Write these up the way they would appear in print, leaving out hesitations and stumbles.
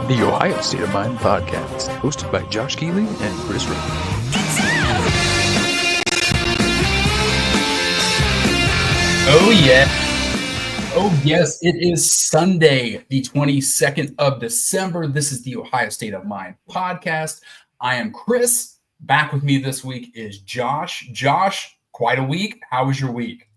The Ohio State of Mind podcast, hosted by Josh Keeley and Chris Rick. Oh, yeah. Oh, yes. It is Sunday, the 22nd of December. This is the Ohio State of Mind podcast. I am Chris. Back with me this week is Josh. Josh, quite a week. How was your week?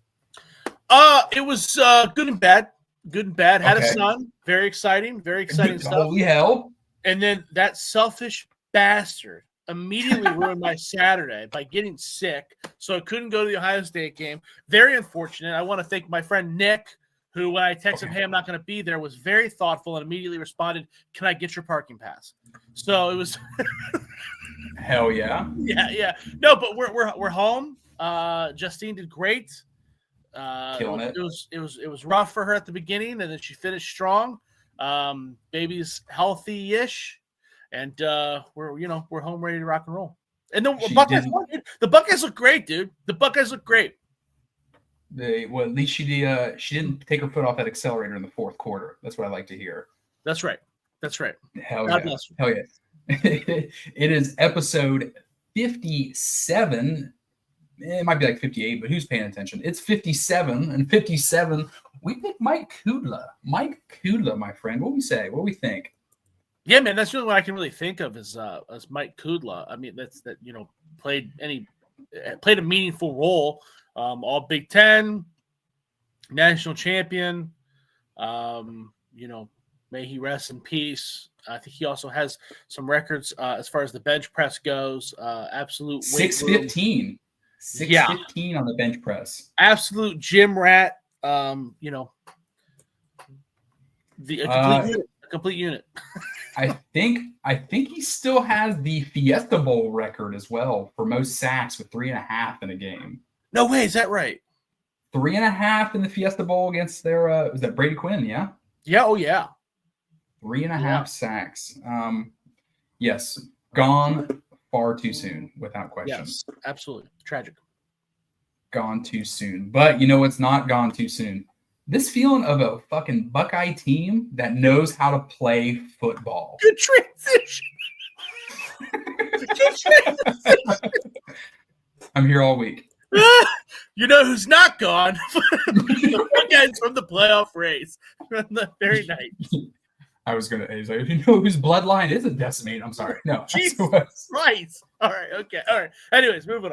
It was good and bad. Good and bad. Had Okay. a son. Very exciting stuff. Holy hell. And then that selfish bastard immediately ruined my Saturday by getting sick, so I couldn't go to the Ohio State game. Very unfortunate. I want to thank my friend Nick, who, when I texted him, hey, I'm not going to be there, was very thoughtful and immediately responded, can I get your parking pass? So it was Hell yeah. yeah. No, but we're home. Justine did great. Killing it. It was rough for her at the beginning, and then she finished strong. Baby's healthy-ish, and we're home ready to rock and roll. And the Buckeyes look great, dude. The Buckeyes look great. At least she didn't take her foot off that accelerator in the fourth quarter. That's what I like to hear. That's right. Hell God yeah. bless her. Hell yeah. It is episode 57. It might be like 58, but who's paying attention? It's 57, and 57, we picked Mike Kudla. Mike Kudla, my friend. What do we say? What do we think? Yeah, man, that's the only one I can really think of is Mike Kudla. I mean, played a meaningful role. All Big Ten, national champion. May he rest in peace. I think he also has some records as far as the bench press goes. Absolute 615. 615 on the bench press. Absolute gym rat. A complete unit. I think he still has the Fiesta Bowl record as well for most sacks with 3.5 in a game. No way, is that right? 3.5 in the Fiesta Bowl against their was that Brady Quinn? Yeah. Yeah. Oh yeah. 3.5 sacks. Yes, gone far too soon, without question. Yes, absolutely. Tragic. Gone too soon. But you know what's not gone too soon? This feeling of a fucking Buckeye team that knows how to play football. Good transition. I'm here all week. You know who's not gone? The Buckeyes from the playoff race from the very night. I was gonna say, you know whose bloodline isn't decimated? I'm sorry. No. Jesus Christ. All right. Okay. All right. Anyways, moving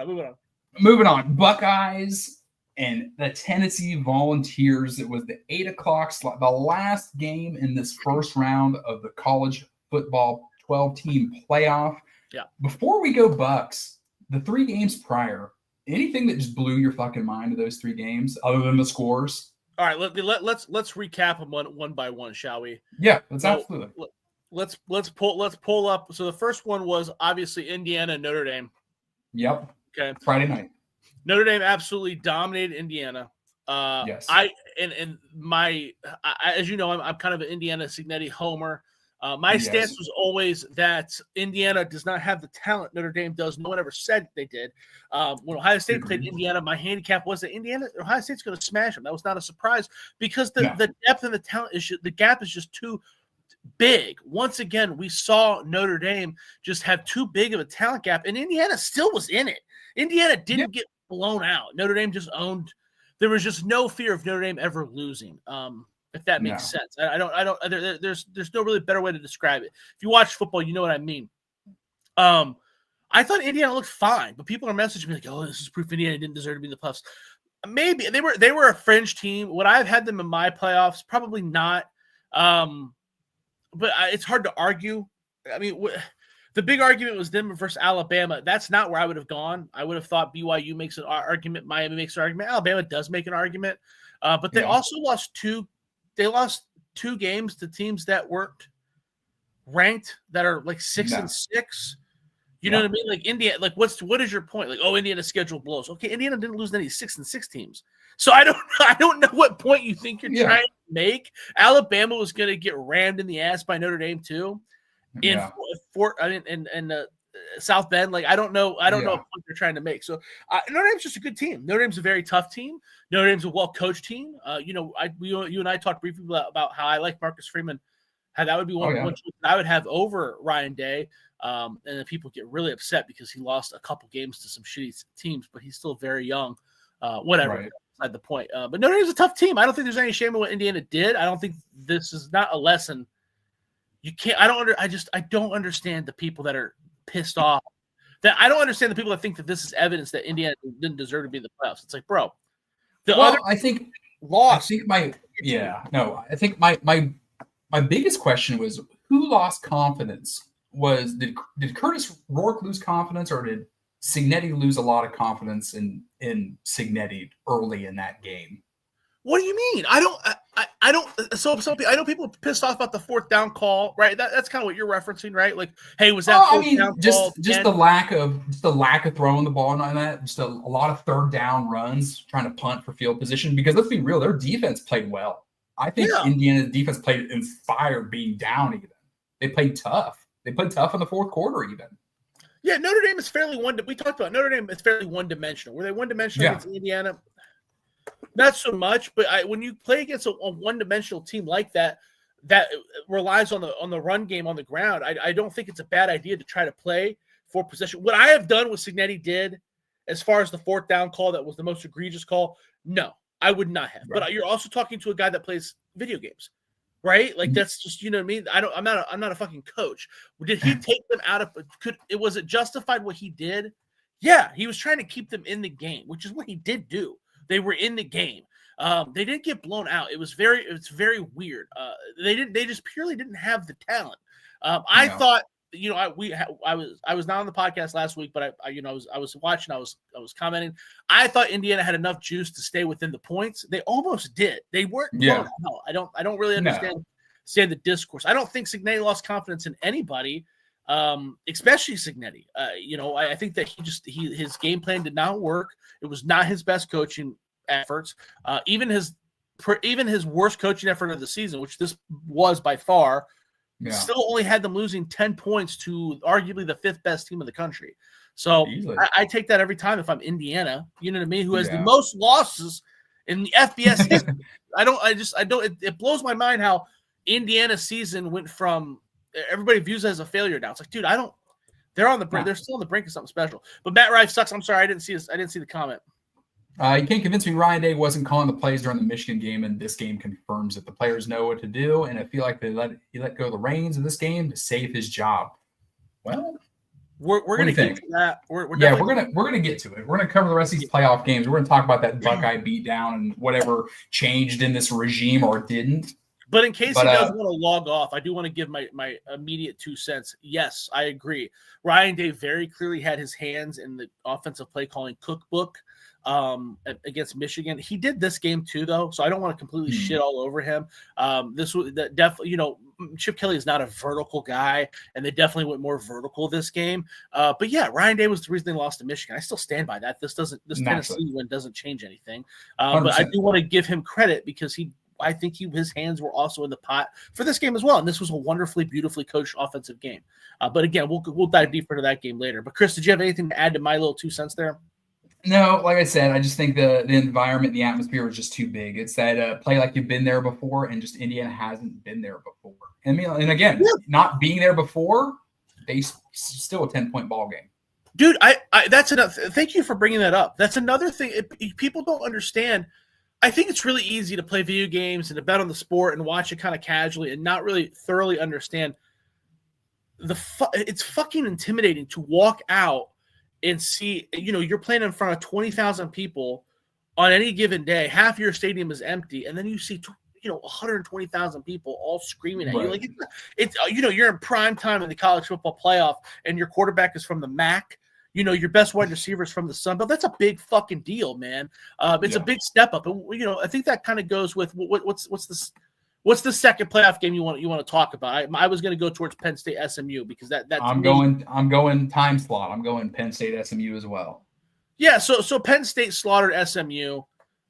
on. Buckeyes and the Tennessee Volunteers. It was the 8 o'clock slot, the last game in this first round of the college football 12-team playoff. Yeah. Before we go Bucks, the 3 games prior, anything that just blew your fucking mind of those 3 games, other than the scores? All right, let's recap them one by one, shall we? Yeah, absolutely. Let's pull up. So the first one was obviously Indiana and Notre Dame. Yep. Okay. Friday night. Notre Dame absolutely dominated Indiana. Yes. As you know, I'm kind of an Indiana Signetti homer. My stance was always that Indiana does not have the talent Notre Dame does. No one ever said they did. When Ohio State played Indiana, my handicap was that Ohio State's going to smash them. That was not a surprise because the depth and the talent the gap is just too big. Once again, we saw Notre Dame just have too big of a talent gap, and Indiana still was in it. Indiana didn't get blown out. Notre Dame just owned. There was just no fear of Notre Dame ever losing. If that makes sense. There's no really better way to describe it. If you watch football, you know what I mean. I thought Indiana looked fine, but people are messaging me like, oh, this is proof Indiana didn't deserve to be in the playoffs. Maybe they were a fringe team. Would I have had them in my playoffs? Probably not. But it's hard to argue. I mean, the big argument was them versus Alabama. That's not where I would have gone. I would have thought BYU makes an argument. Miami makes an argument. Alabama does make an argument. But they also lost 2 games to teams that weren't ranked, that are like 6 and 6. You know what I mean? Like Indiana, like what is your point? Like, oh, Indiana's schedule blows. Okay, Indiana didn't lose any 6 and 6 teams. So I don't know what point you think you're trying to make. Alabama was going to get rammed in the ass by Notre Dame too. In South Bend, like I don't know what point they're trying to make. So Notre Dame's just a good team. Notre Dame's a very tough team. Notre Dame's a well-coached team. You and I talked briefly about how I like Marcus Freeman That would be one I would have over Ryan Day. And then people get really upset because he lost a couple games to some shitty teams, but he's still very young. Whatever, beside the point. But Notre Dame's a tough team. I don't think there's any shame in what Indiana did. I don't think this is not a lesson. You can't. I don't understand the people that are pissed off. I don't understand the people that think that this is evidence that Indiana didn't deserve to be in the playoffs. It's like, bro. I think my biggest question was who lost confidence. Did Curtis Rourke lose confidence, or did Cignetti lose a lot of confidence in Cignetti early in that game? What do you mean? I don't. So I know people are pissed off about the fourth down call, right? That's kind of what you're referencing, right? Like, hey, was that? Just the lack of throwing the ball and that. Just a lot of third down runs, trying to punt for field position. Because let's be real, their defense played well. I think Indiana's defense played inspired, being down even. They played tough. They played tough in the fourth quarter even. Yeah, Notre Dame is fairly we talked about Notre Dame is fairly one-dimensional. Were they one-dimensional against Indiana? Not so much, but when you play against a one-dimensional team like that relies on the run game on the ground, I don't think it's a bad idea to try to play for possession. What I have done, what Cignetti did, as far as the fourth down call, that was the most egregious call. No, I would not have. Right. But you're also talking to a guy that plays video games, right? Like that's just, you know what I mean? I'm not a fucking coach. Did he take them out of? Was it justified what he did? Yeah, he was trying to keep them in the game, which is what he did do. They were in the game. They didn't get blown out. It's very weird. They just purely didn't have the talent. I thought, I was not on the podcast last week, but I was watching. I was commenting. I thought Indiana had enough juice to stay within the points. They almost did. They weren't blown out. I don't really understand the discourse. I don't think Cignetti lost confidence in anybody, especially Cignetti. I think that his game plan did not work. It was not his best coaching efforts. Even his worst coaching effort of the season, which this was by far, still only had them losing 10 points to arguably the fifth best team in the country. So I take that every time if I'm Indiana, you know what I mean, who has the most losses in the FBS history. It blows my mind how Indiana's season went from everybody views it as a failure now. It's like, dude, they're on the brink. They're still on the brink of something special. But Matt Rife sucks. I'm sorry, I didn't see the comment. You can't convince me Ryan Day wasn't calling the plays during the Michigan game, and this game confirms that the players know what to do, and I feel like he let go of the reins in this game to save his job. Well, we're going to get to that. We're going to get to it. We're going to cover the rest of these playoff games. We're going to talk about that Buckeye beatdown and whatever changed in this regime or didn't. But in case he does want to log off, I do want to give my immediate 2 cents. Yes, I agree. Ryan Day very clearly had his hands in the offensive play calling cookbook against Michigan. He did this game too, though, so I don't want to completely shit all over him. This was definitely, Chip Kelly is not a vertical guy, and they definitely went more vertical this game. But yeah, Ryan Day was the reason they lost to Michigan. I still stand by that. This Tennessee win doesn't change anything. But I do want to give him credit because I think his hands were also in the pot for this game as well. And this was a wonderfully, beautifully coached offensive game. But again, we'll dive deeper into that game later. But Chris, did you have anything to add to my little 2 cents there? No, like I said, I just think the environment, the atmosphere was just too big. It's that play like you've been there before, and just Indiana hasn't been there before. And again, not being there before, they still a 10-point ball game. Dude, that's enough. Thank you for bringing that up. That's another thing people don't understand. I think it's really easy to play video games and to bet on the sport and watch it kind of casually and not really thoroughly understand it's fucking intimidating to walk out and see, you're playing in front of 20,000 people on any given day. Half your stadium is empty. And then you see, 120,000 people all screaming at you. Like it's you're in prime time in the college football playoff and your quarterback is from the MAC. Your best wide receivers from the Sun Belt. That's a big fucking deal, man. It's a big step up. And, I think that kind of goes with what's the second playoff game you want to talk about? I was going to go towards Penn State SMU because that I'm going time slot. I'm going Penn State SMU as well. Yeah. So Penn State slaughtered SMU.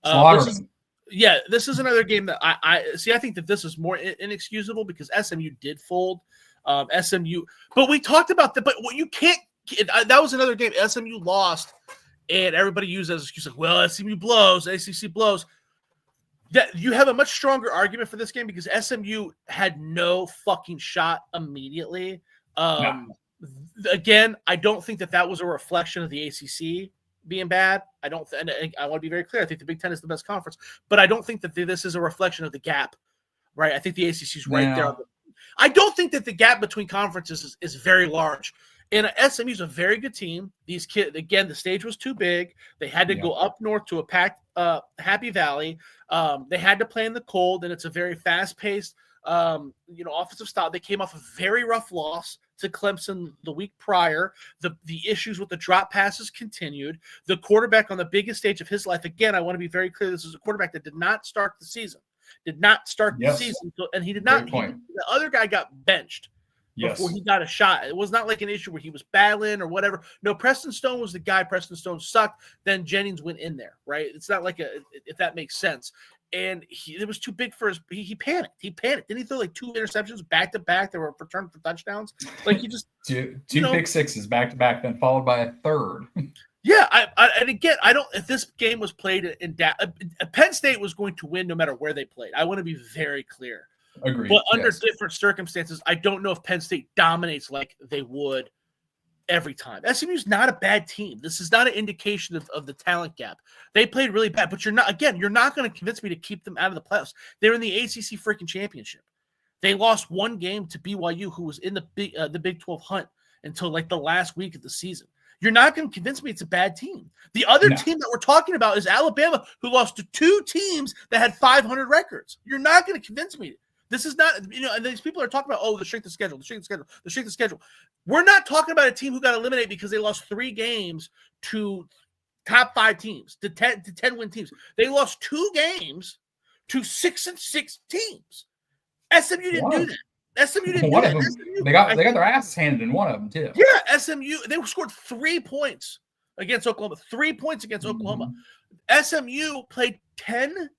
This is another game that I see. I think that this is more inexcusable because SMU did fold. But we talked about that. But what you can't. That was another game. SMU lost, and everybody used it as an excuse like, well, SMU blows, ACC blows. that you have a much stronger argument for this game because SMU had no fucking shot immediately. Again, I don't think that was a reflection of the ACC being bad. I don't. And I want to be very clear. I think the Big Ten is the best conference, but I don't think that this is a reflection of the gap. Right? I think the ACC is right there. I don't think that the gap between conferences is very large. And SMU is a very good team. These kids, again, the stage was too big. They had to go up north to a packed Happy Valley. They had to play in the cold, and it's a very fast-paced, offensive style. They came off a very rough loss to Clemson the week prior. The issues with the drop passes continued. The quarterback on the biggest stage of his life, again, I want to be very clear, this is a quarterback that did not start the season. And he did not. The other guy got benched before he got a shot. It was not like an issue where he was battling or whatever. No, Preston Stone was the guy. Preston Stone sucked. Then Jennings went in there, right? It's not like if that makes sense. And it was too big for his. He panicked. Didn't he throw like 2 interceptions back to back that were returned for touchdowns? Like he just two pick sixes back to back, then followed by a third. Yeah, and again, I don't. If this game was played in Penn State was going to win no matter where they played. I want to be very clear. Agreed. But under different circumstances, I don't know if Penn State dominates like they would every time. SMU is not a bad team. This is not an indication of the talent gap. They played really bad, but you're not going to convince me to keep them out of the playoffs. They're in the ACC freaking championship. They lost one game to BYU, who was in the Big 12 hunt until like the last week of the season. You're not going to convince me it's a bad team. The other team that we're talking about is Alabama, who lost to 2 teams that had 500 records. You're not going to convince me. This is not, and these people are talking about, the strength of schedule. We're not talking about a team who got eliminated because they lost 3 games to top 5 teams, to 10-win teams. They lost 2 games to 6-6 teams. SMU didn't do that. SMU didn't do that. SMU, they got their asses handed in one of them too. Yeah, SMU, they scored 3 points against Oklahoma. 3 points against Oklahoma. SMU played 10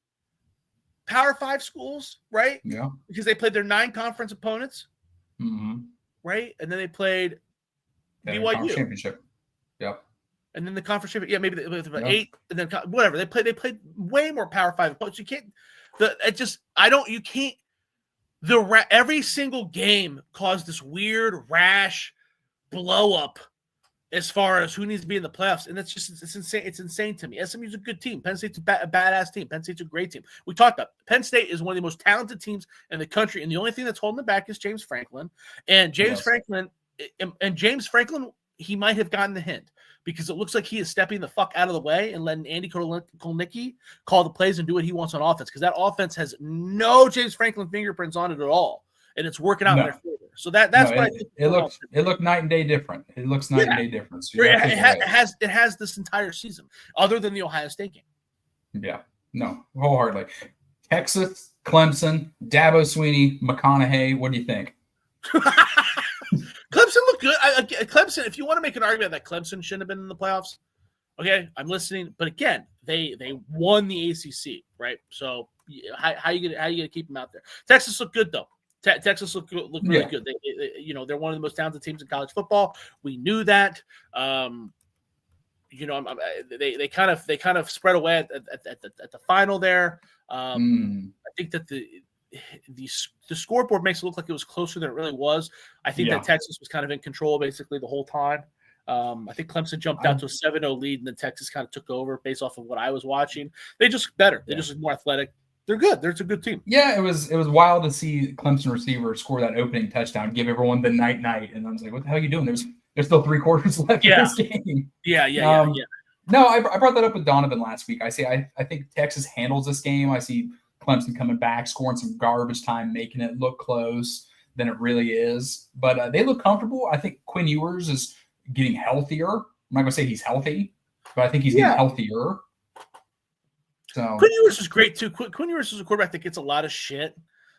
Power 5 schools, right? Yeah. Because they played their 9 conference opponents, right? And then they played BYU championship. Yep. And then the conference championship. Yeah, maybe they played 8, and then whatever. They played way more Power 5 opponents. You can't. Every single game caused this weird rash blow up as far as who needs to be in the playoffs. And it's insane. It's insane to me. SMU's a good team. Penn State's a badass team. Penn State's a great team. We talked about Penn State is one of the most talented teams in the country. And the only thing that's holding them back is James Franklin. And James Franklin, he might have gotten the hint because it looks like he is stepping the fuck out of the way and letting Andy Kolnicki call the plays and do what he wants on offense. Because that offense has no James Franklin fingerprints on it at all. And it's working out in their favor. So that's what I think. It looked night and day different. It looks night and day different. So it has this entire season, other than the Ohio State game. Yeah, no, wholeheartedly. Texas, Clemson, Dabo Swinney, McConaughey. What do you think? Clemson looked good. Clemson, if you want to make an argument that Clemson shouldn't have been in the playoffs, okay, I'm listening. But again, they won the ACC, right? So how you gonna keep them out there? Texas looked good though. Texas looked really good. They're one of the most talented teams in college football. We knew that. They kind of spread away at the final there. I think that the scoreboard makes it look like it was closer than it really was. I think that Texas was kind of in control basically the whole time. I think Clemson jumped out to a 7-0 lead, and then Texas kind of took over based off of what I was watching. They just look better. They just look more athletic. They're good. They're a good team. Yeah, it was wild to see Clemson receiver score that opening touchdown, give everyone the night. And I was like, what the hell are you doing? There's still 3 quarters left in this game. Yeah. No, I brought that up with Donovan last week. I think Texas handles this game. I see Clemson coming back, scoring some garbage time, making it look close than it really is. But they look comfortable. I think Quinn Ewers is getting healthier. I'm not going to say he's healthy, but I think he's getting healthier. So Quinn Ewers is great too. Quinn Ewers is a quarterback that gets a lot of shit.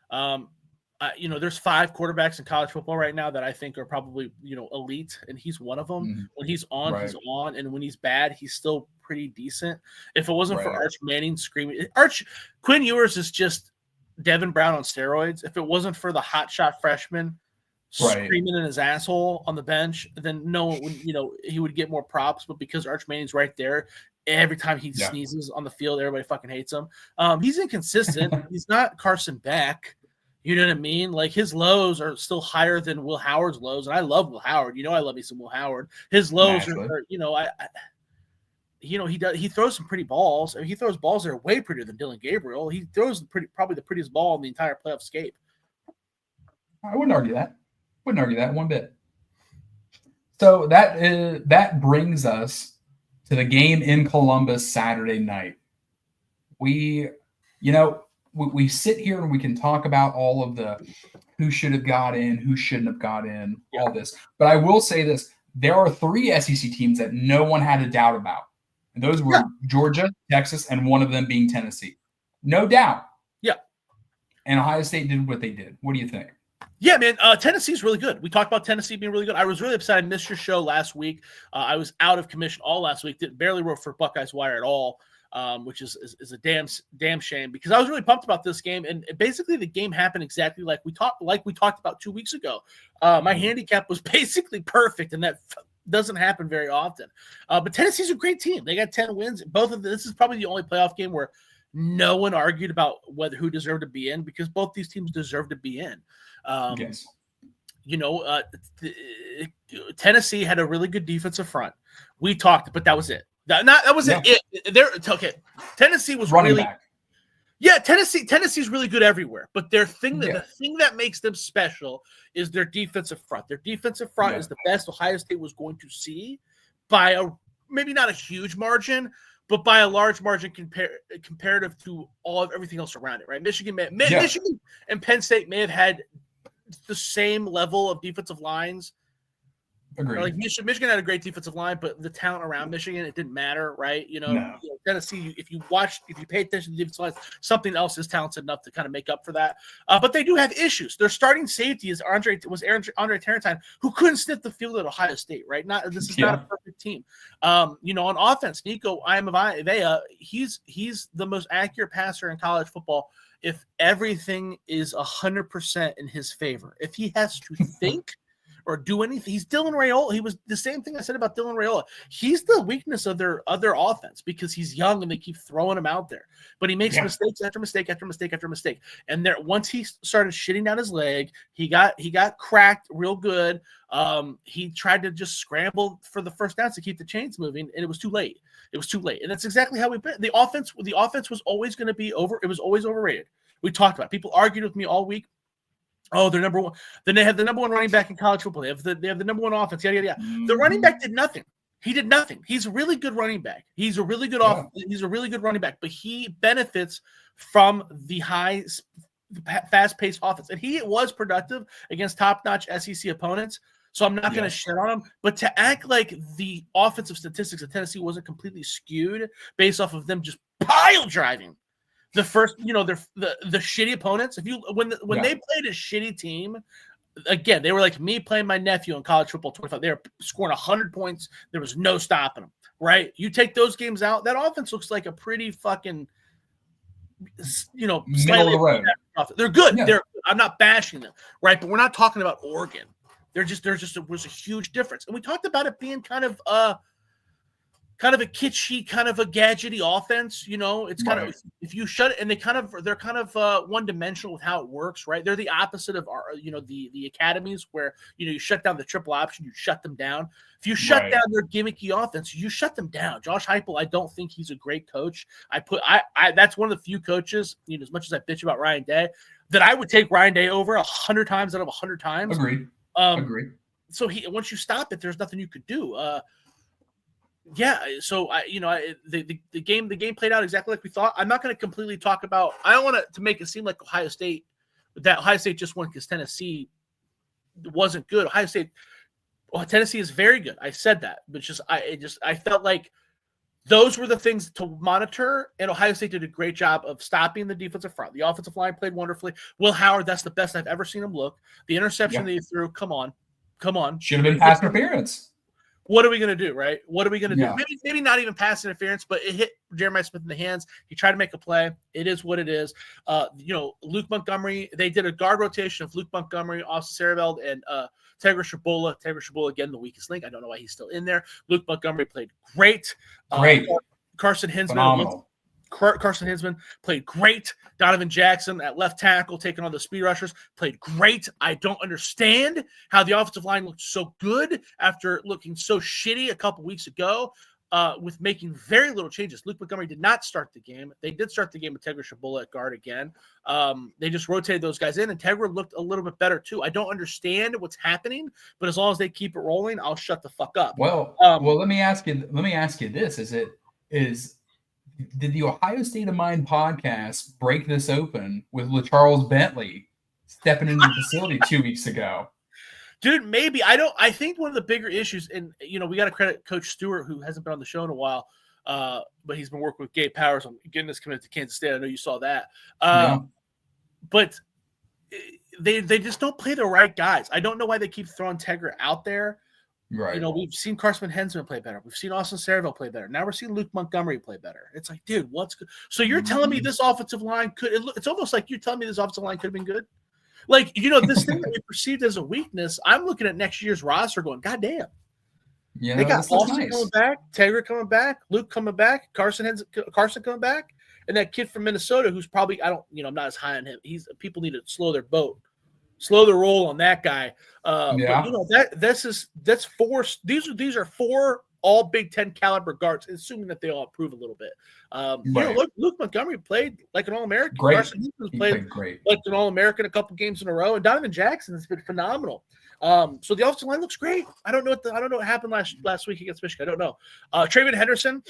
There's 5 quarterbacks in college football right now that I think are probably elite, and he's one of them. Mm-hmm. When he's on, he's on, and when he's bad, he's still pretty decent. If it wasn't for Arch Manning screaming, Quinn Ewers is just Devin Brown on steroids. If it wasn't for the hotshot freshman screaming in his asshole on the bench, then no one would, he would get more props. But because Arch Manning's right there, Every time he sneezes on the field, everybody fucking hates him. He's inconsistent. He's not Carson Beck. You know what I mean? Like, his lows are still higher than Will Howard's lows, and I love Will Howard. I love me some Will Howard. His lows are he throws some pretty balls. I mean, he throws balls that are way prettier than Dylan Gabriel. He throws probably the prettiest ball in the entire playoff scape. I wouldn't argue that. One bit. So that brings us to the game in Columbus Saturday night. We sit here and we can talk about all of the who should have got in, who shouldn't have got in, all this. But I will say this. There are 3 SEC teams that no one had a doubt about. And those were Georgia, Texas, and one of them being Tennessee. No doubt. Yeah. And Ohio State did what they did. What do you think? Yeah, man, Tennessee's really good. We talked about Tennessee being really good. I was really upset I missed your show last week. I was out of commission all last week. Barely wrote for Buckeyes Wire at all, which is a damn shame, because I was really pumped about this game. And basically, the game happened exactly like we talked about 2 weeks ago. My handicap was basically perfect, and that doesn't happen very often. But Tennessee's a great team. They got 10 wins. This is probably the only playoff game where no one argued about who deserved to be in, because both these teams deserve to be in. Yes. Tennessee had a really good defensive front. We talked, but that was it. That wasn't it. Okay. Tennessee was running really back. Yeah, Tennessee's really good everywhere, but the thing that makes them special is their defensive front. Their defensive front is the best Ohio State was going to see by maybe not a huge margin, but by a large margin comparative to everything else around it, right? Michigan and Penn State may have had the same level of defensive lines. Agreed. Like Michigan had a great defensive line, but the talent around Michigan, it didn't matter, right? Tennessee, if you pay attention to the defensive lines, something else is talented enough to kind of make up for that. But they do have issues. Their starting safety is Andre Tarantine, who couldn't sniff the field at Ohio State, right? This is not a perfect team. On offense, Nico Iamaleava, he's the most accurate passer in college football if everything is 100% in his favor. If he has to think or do anything, he's Dylan Raiola. He was the same thing I said about Dylan Raiola. He's the weakness of their other offense because he's young and they keep throwing him out there. But he makes mistakes after mistake after mistake after mistake. And once he started shitting down his leg, he got cracked real good. He tried to just scramble for the first downs to keep the chains moving, and it was too late. And that's exactly how we've been. The offense was always going to be it was always overrated. We talked about it. People argued with me all week. Oh, they're number one. Then they have the number one running back in college football. They have the number one offense. Yada, yada, yada. Mm-hmm. The running back did nothing. He did nothing. He's a really good running back. He's a really good He's a really good running back, but he benefits from the high, fast-paced offense. And he was productive against top-notch SEC opponents. So I'm not going to shit on him. But to act like the offensive statistics of Tennessee wasn't completely skewed based off of them just pile driving the first, the shitty opponents. When they played a shitty team, again, they were like me playing my nephew in college football 25. They were scoring 100 points. There was no stopping them, right? You take those games out, that offense looks like a pretty fucking, middle of the road. They're good. Yeah. I'm not bashing them, right? But we're not talking about Oregon. There was a huge difference, and we talked about it being kind of a kitschy, kind of a gadgety offense. It's kind of, if you shut it, and they're kind of one-dimensional with how it works, right? They're the opposite of our, the academies where you shut down the triple option, you shut them down. If you shut down their gimmicky offense, you shut them down. Josh Heupel, I don't think he's a great coach. That's one of the few coaches, as much as I bitch about Ryan Day, that I would take Ryan Day over 100 times out of 100 times. Agreed. So once you stop it, there's nothing you could do. So the game played out exactly like we thought. I'm not going to completely talk about. I don't want to make it seem like Ohio State just won because Tennessee wasn't good. Tennessee is very good. I said that, but I felt like those were the things to monitor, and Ohio State did a great job of stopping the defensive front. The offensive line played wonderfully. Will Howard, that's the best I've ever seen him look. The interception that he threw, come on. Should have been pass interference. What are we going to do, right? What are we going to do? Maybe not even pass interference, but it hit Jeremiah Smith in the hands. He tried to make a play. It is what it is. Luke Montgomery, they did a guard rotation of Luke Montgomery, Austin Sarabeld, and Tegra Shabola. Tegra Shabola, again, the weakest link. I don't know why he's still in there. Luke Montgomery played great. Carson Hinsman. Phenomenal. Carson Hinsman played great. Donovan Jackson at left tackle, taking on the speed rushers, played great. I don't understand how the offensive line looked so good after looking so shitty a couple weeks ago with making very little changes. Luke Montgomery did not start the game. They did start the game with Tegra Shabola at guard again. They just rotated those guys in, and Tegra looked a little bit better too. I don't understand what's happening, but as long as they keep it rolling, I'll shut the fuck up. Well, let me ask you this: did the Ohio State of Mind podcast break this open with LaCharles Bentley stepping into the facility 2 weeks ago? Dude, maybe. I think one of the bigger issues, and we got to credit Coach Stewart, who hasn't been on the show in a while, but he's been working with Gabe Powers on getting us committed to Kansas State. I know you saw that. But they just don't play the right guys. I don't know why they keep throwing Tegra out there. Right. We've seen Carson Hinsman play better. We've seen Austin Saraville play better. Now we're seeing Luke Montgomery play better. It's like, dude, what's good? So you're telling me this offensive line it's almost like you're telling me this offensive line could have been good? Like, this thing that we perceived as a weakness, I'm looking at next year's roster going, God damn. Yeah, they got Austin coming back, Tegra coming back, Luke coming back, Carson coming back, and that kid from Minnesota who's probably, I'm not as high on him. People need to slow their roll on that guy. But that's four. These are four all Big Ten caliber guards, assuming that they all improve a little bit. Luke Montgomery played like an All-American. Great. Carson Hinsman played great, like an All-American a couple games in a row, and Donovan Jackson has been phenomenal. So the offensive line looks great. I don't know what happened last week against Michigan. I don't know. Traven Henderson,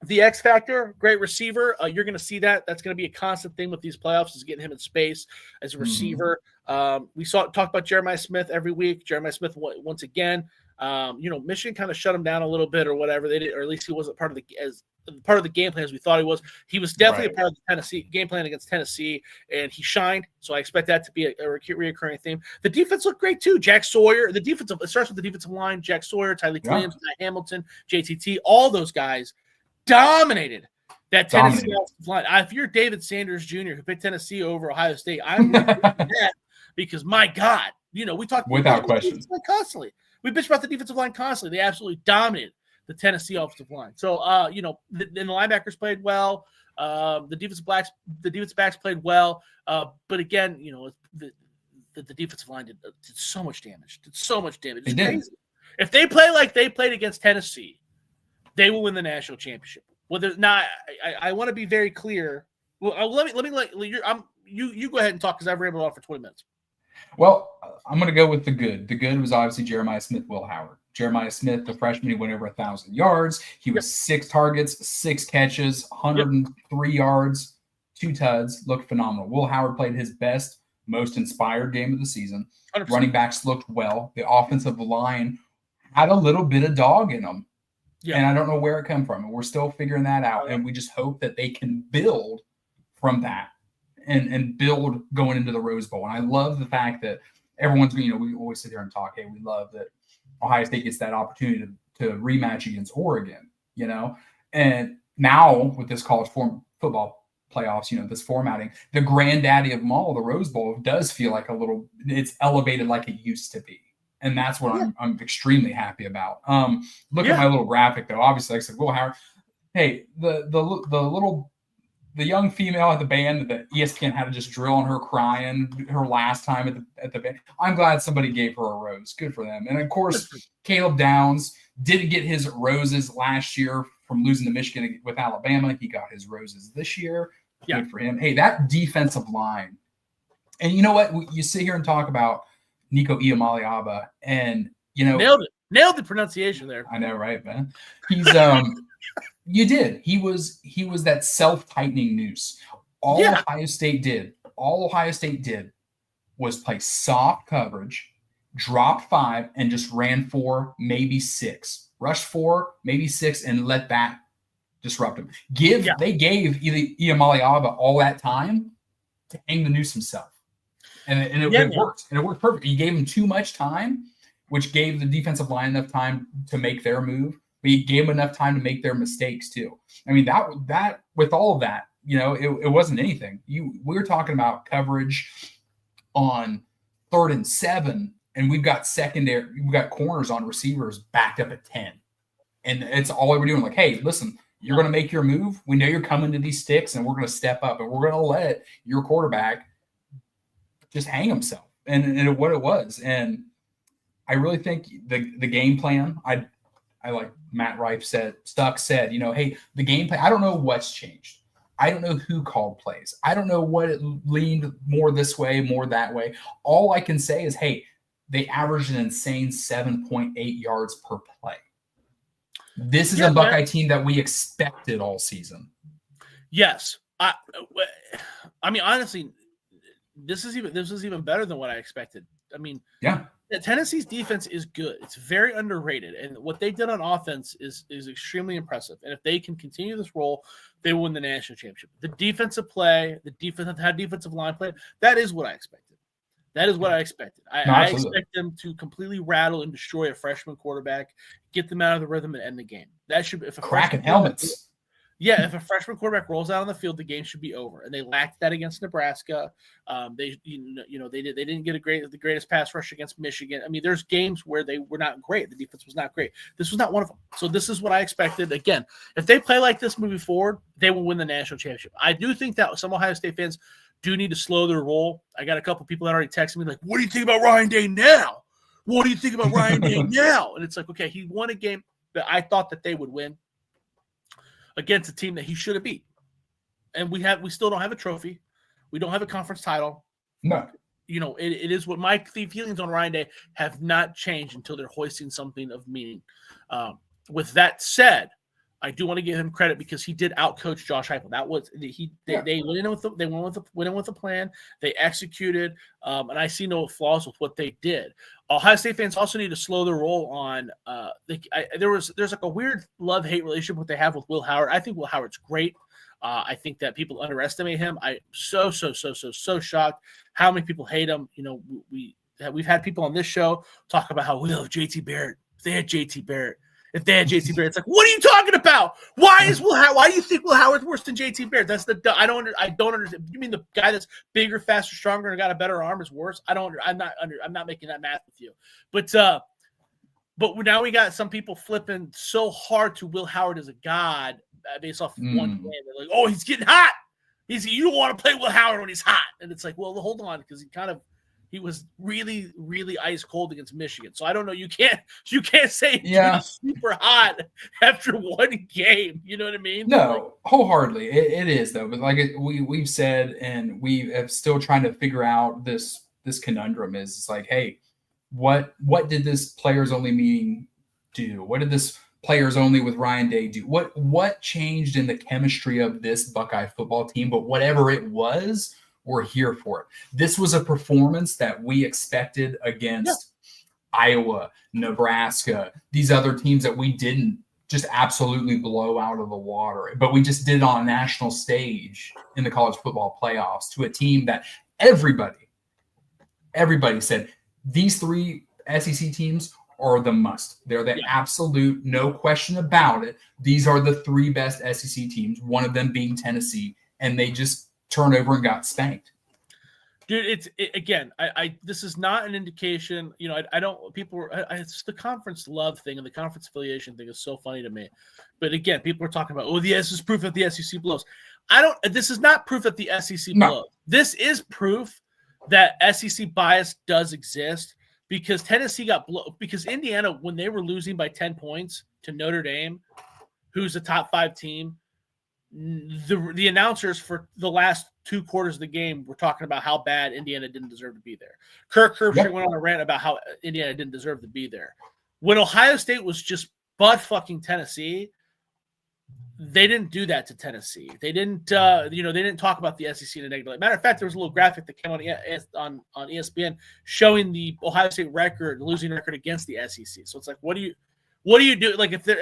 the X factor, great receiver. You're going to see that. That's going to be a constant thing with these playoffs, is getting him in space as a receiver. We talk about Jeremiah Smith every week. Jeremiah Smith once again. Michigan kind of shut him down a little bit or whatever they did, or at least he wasn't part of the game plan as we thought he was. He was definitely a part of the Tennessee game plan against Tennessee, and he shined. So I expect that to be a reoccurring theme. The defense looked great too. Jack Sawyer, it starts with the defensive line. Jack Sawyer, Tyleek Williams, Matt Hamilton, JTT, all those guys dominated that Tennessee offensive line. If you're David Sanders Jr., who picked Tennessee over Ohio State, I'm looking at that because, my God, we talk without question constantly. We bitch about the defensive line constantly. They absolutely dominated the Tennessee offensive line. So, the linebackers played well. The defensive backs played well. But again, the defensive line did so much damage. It's crazy. If they play like they played against Tennessee, they will win the national championship. Well, there's not. I want to be very clear. Well, let me you go ahead and talk because I've rambled on for 20 minutes. Well, I'm going to go with the good. The good was obviously Jeremiah Smith, Will Howard. Jeremiah Smith, the freshman, he went over 1,000 yards. He was 6 targets, 6 catches, 103 yards, 2 tuds. Looked phenomenal. Will Howard played his best, most inspired game of the season. 100%. Running backs looked well. The offensive line had a little bit of dog in them. Yeah. And I don't know where it came from. We're still figuring that out. And we just hope that they can build from that and build going into the Rose Bowl. And I love the fact that everyone's, we always sit there and talk, hey, we love that Ohio State gets that opportunity to rematch against Oregon, And now with this college football playoffs, this formatting, the granddaddy of them all, the Rose Bowl, does feel like it's elevated like it used to be. And that's what I'm extremely happy about. Look at my little graphic, though. Obviously, like I said, Will Howard. Hey, the young female at the band that ESPN had to just drill on her crying her last time at the band. I'm glad somebody gave her a rose. Good for them. And of course, Caleb Downs didn't get his roses last year from losing to Michigan with Alabama. He got his roses this year. Yeah. Good for him. Hey, that defensive line. And you know what? You sit here and talk about Nico Iamaleava, and nailed the pronunciation there. I know, right, man? He's you did. He was that self-tightening noose. All Ohio State did was play soft coverage, drop 5, and just ran 4, maybe 6. Rush 4, maybe 6, and let that disrupt him. They gave Iamaleava all that time to hang the noose himself. And it worked. And it worked perfect. You gave him too much time, which gave the defensive line enough time to make their move. But you gave them enough time to make their mistakes too. I mean, that with all of that, it wasn't anything. We were talking about coverage on 3rd and 7, and we've got corners on receivers backed up at 10. And it's all we were doing. Like, hey, listen, You're going to make your move. We know you're coming to these sticks, and we're going to step up, and we're going to let your quarterback just hang himself. And what it was. And I really think the game plan, I like Matt Rife said, hey, the game plan, I don't know what's changed. I don't know who called plays. I don't know what it leaned more this way, more that way. All I can say is, hey, they averaged an insane 7.8 yards per play. This is a Buckeye team that we expected all season. Yes. I mean, honestly, this is even better than what I expected. I mean, Tennessee's defense is good. It's very underrated, and what they did on offense is extremely impressive. And if they can continue this role, they will win the national championship. The defensive play, how defensive line play, that is what I expected. That is what I expected. I expect them to completely rattle and destroy a freshman quarterback, get them out of the rhythm, and end the game. That should be if a cracking helmets. Yeah, if a freshman quarterback rolls out on the field, the game should be over. And they lacked that against Nebraska. They didn't get the greatest pass rush against Michigan. I mean, there's games where they were not great. The defense was not great. This was not one of them. So this is what I expected. Again, if they play like this moving forward, they will win the national championship. I do think that some Ohio State fans do need to slow their roll. I got a couple people that already texted me like, "What do you think about Ryan Day now? What do you think about Ryan Day now?" And it's like, okay, he won a game that I thought that they would win against a team that he should have beat. And we still don't have a trophy. We don't have a conference title. No. It is what my feelings on Ryan Day have not changed until they're hoisting something of meaning. With that said, I do want to give him credit because he did outcoach Josh Heupel. That was they went in with a plan. They executed, and I see no flaws with what they did. Ohio State fans also need to slow their roll on. There's like a weird love-hate relationship what they have with Will Howard. I think Will Howard's great. I think that people underestimate him. I'm so shocked how many people hate him. We've had people on this show talk about how we love JT Barrett. If they had JT Barrett, it's like, what are you talking about? Why do you think Will Howard's worse than JT Barrett? I don't understand. You mean the guy that's bigger, faster, stronger, and got a better arm is worse? I'm not making that math with you. But now we got some people flipping so hard to Will Howard as a god based off one game. They're like, oh, he's getting hot. You don't want to play Will Howard when he's hot. And it's like, well, hold on, because he was really, really ice cold against Michigan. So I don't know. You can't say he's super hot after one game. You know what I mean? No, wholeheartedly. It is though. But like we've said, and we have still trying to figure out this conundrum is it's like, hey, what did this players only meeting do? What did this players only with Ryan Day do? What changed in the chemistry of this Buckeye football team? But whatever it was, we're here for it. This was a performance that we expected against Iowa, Nebraska, these other teams that we didn't just absolutely blow out of the water. But we just did it on a national stage in the college football playoffs to a team that everybody said these three SEC teams are the must. They're the absolute, no question about it. These are the three best SEC teams, one of them being Tennessee, and they just turned over and got spanked. Dude, again, this is not an indication, it's the conference love thing and the conference affiliation thing is so funny to me. But again, people are talking about, this is proof that the SEC blows. This is not proof that the SEC blows. This is proof that SEC bias does exist because Tennessee got blown, because Indiana, when they were losing by 10 points to Notre Dame, who's a top 5 team, the announcers for the last 2 quarters of the game were talking about how bad Indiana didn't deserve to be there. Kirk Herbstreit went on a rant about how Indiana didn't deserve to be there. When Ohio State was just butt fucking Tennessee, they didn't do that to Tennessee. They didn't, they didn't talk about the SEC in a negative light. Matter of fact, there was a little graphic that came on ESPN showing the Ohio State record, the losing record against the SEC. So it's like, what do you do? Like the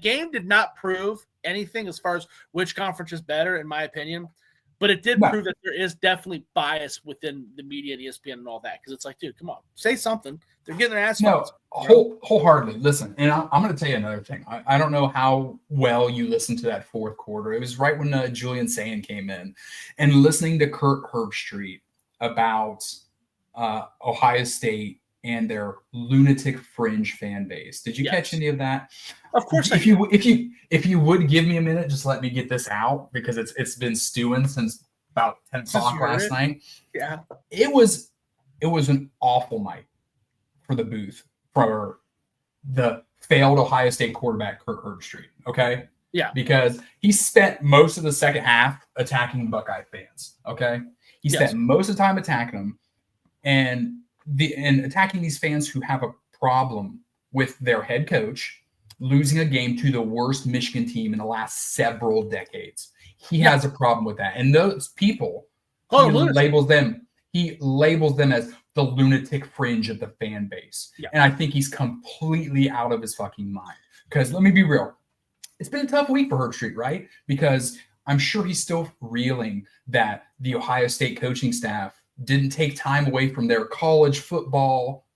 game did not prove anything as far as which conference is better, in my opinion, but it did prove that there is definitely bias within the media and ESPN and all that. Because it's like, dude, come on, say something. They're getting their ass. Wholeheartedly. Listen, and I'm going to tell you another thing. I don't know how well you listened to that fourth quarter. It was right when Julian Sayin came in, and listening to Kirk Herbstreit about Ohio State and their lunatic fringe fan base. Did you catch any of that? Of course. If you would give me a minute, just let me get this out because it's been stewing since about 10 o'clock last night. Yeah. It was an awful night for the booth for the failed Ohio State quarterback Kirk Herbstreit. Okay. Yeah. Because he spent most of the second half attacking Buckeye fans. Okay. He spent most of the time attacking them and attacking these fans who have a problem with their head coach losing a game to the worst Michigan team in the last several decades. He has a problem with that. And those people, he labels them as the lunatic fringe of the fan base. Yeah. And I think he's completely out of his fucking mind. Because let me be real. It's been a tough week for Herbstreit, right? Because I'm sure he's still reeling that the Ohio State coaching staff didn't take time away from their college football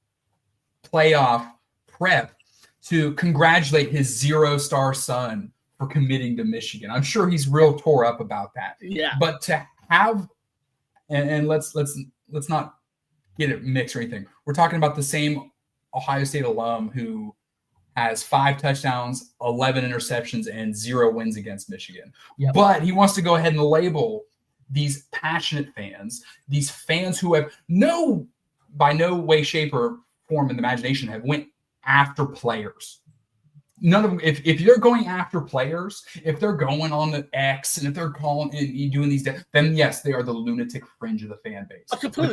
playoff prep to congratulate his 0-star son for committing to Michigan. I'm sure he's real tore up about that. Yeah. But to have, and let's not get it mixed or anything. We're talking about the same Ohio State alum who has 5 touchdowns, 11 interceptions, and 0 wins against Michigan. Yep. But he wants to go ahead and label these passionate fans, these fans who have by no way, shape, or form in the imagination have went after players. None of them, if you're going after players, if they're going on the X and if they're calling and doing these, then yes, they are the lunatic fringe of the fan base. But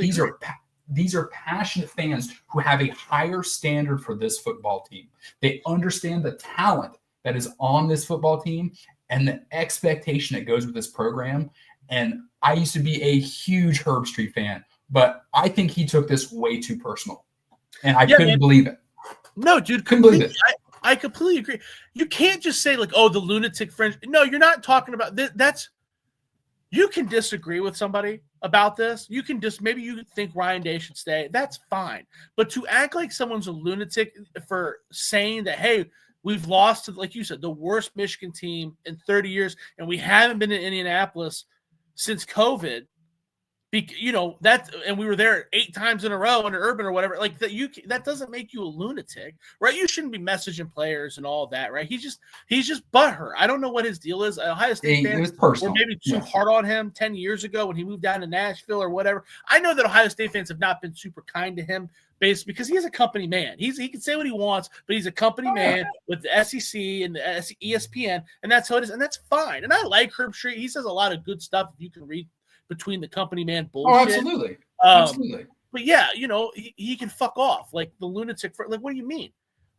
these are passionate fans who have a higher standard for this football team. They understand the talent that is on this football team and the expectation that goes with this program. And I used to be a huge Herbstreit fan, but I think he took this way too personal. And I couldn't believe it. No, dude, couldn't believe it. I completely agree. You can't just say like, oh, the lunatic fringe. No, you're not talking about this. You can disagree with somebody about this. You can maybe you think Ryan Day should stay. That's fine. But to act like someone's a lunatic for saying that, hey, we've lost to, like you said, the worst Michigan team in 30 years, and we haven't been in Indianapolis since COVID. And we were there 8 times in a row under Urban or whatever. Like that doesn't make you a lunatic, right? You shouldn't be messaging players and all that, right? He's just butthurt. I don't know what his deal is. Ohio State fans were maybe too hard on him 10 years ago when he moved down to Nashville or whatever. I know that Ohio State fans have not been super kind to him, basically because he is a company man. He can say what he wants, but he's a company man with the SEC and the ESPN, and that's how it is, and that's fine. And I like Herbstreit. He says a lot of good stuff if you can read between the company man bullshit. Oh, absolutely. Absolutely. But yeah, he can fuck off. Like the lunatic, like, what do you mean?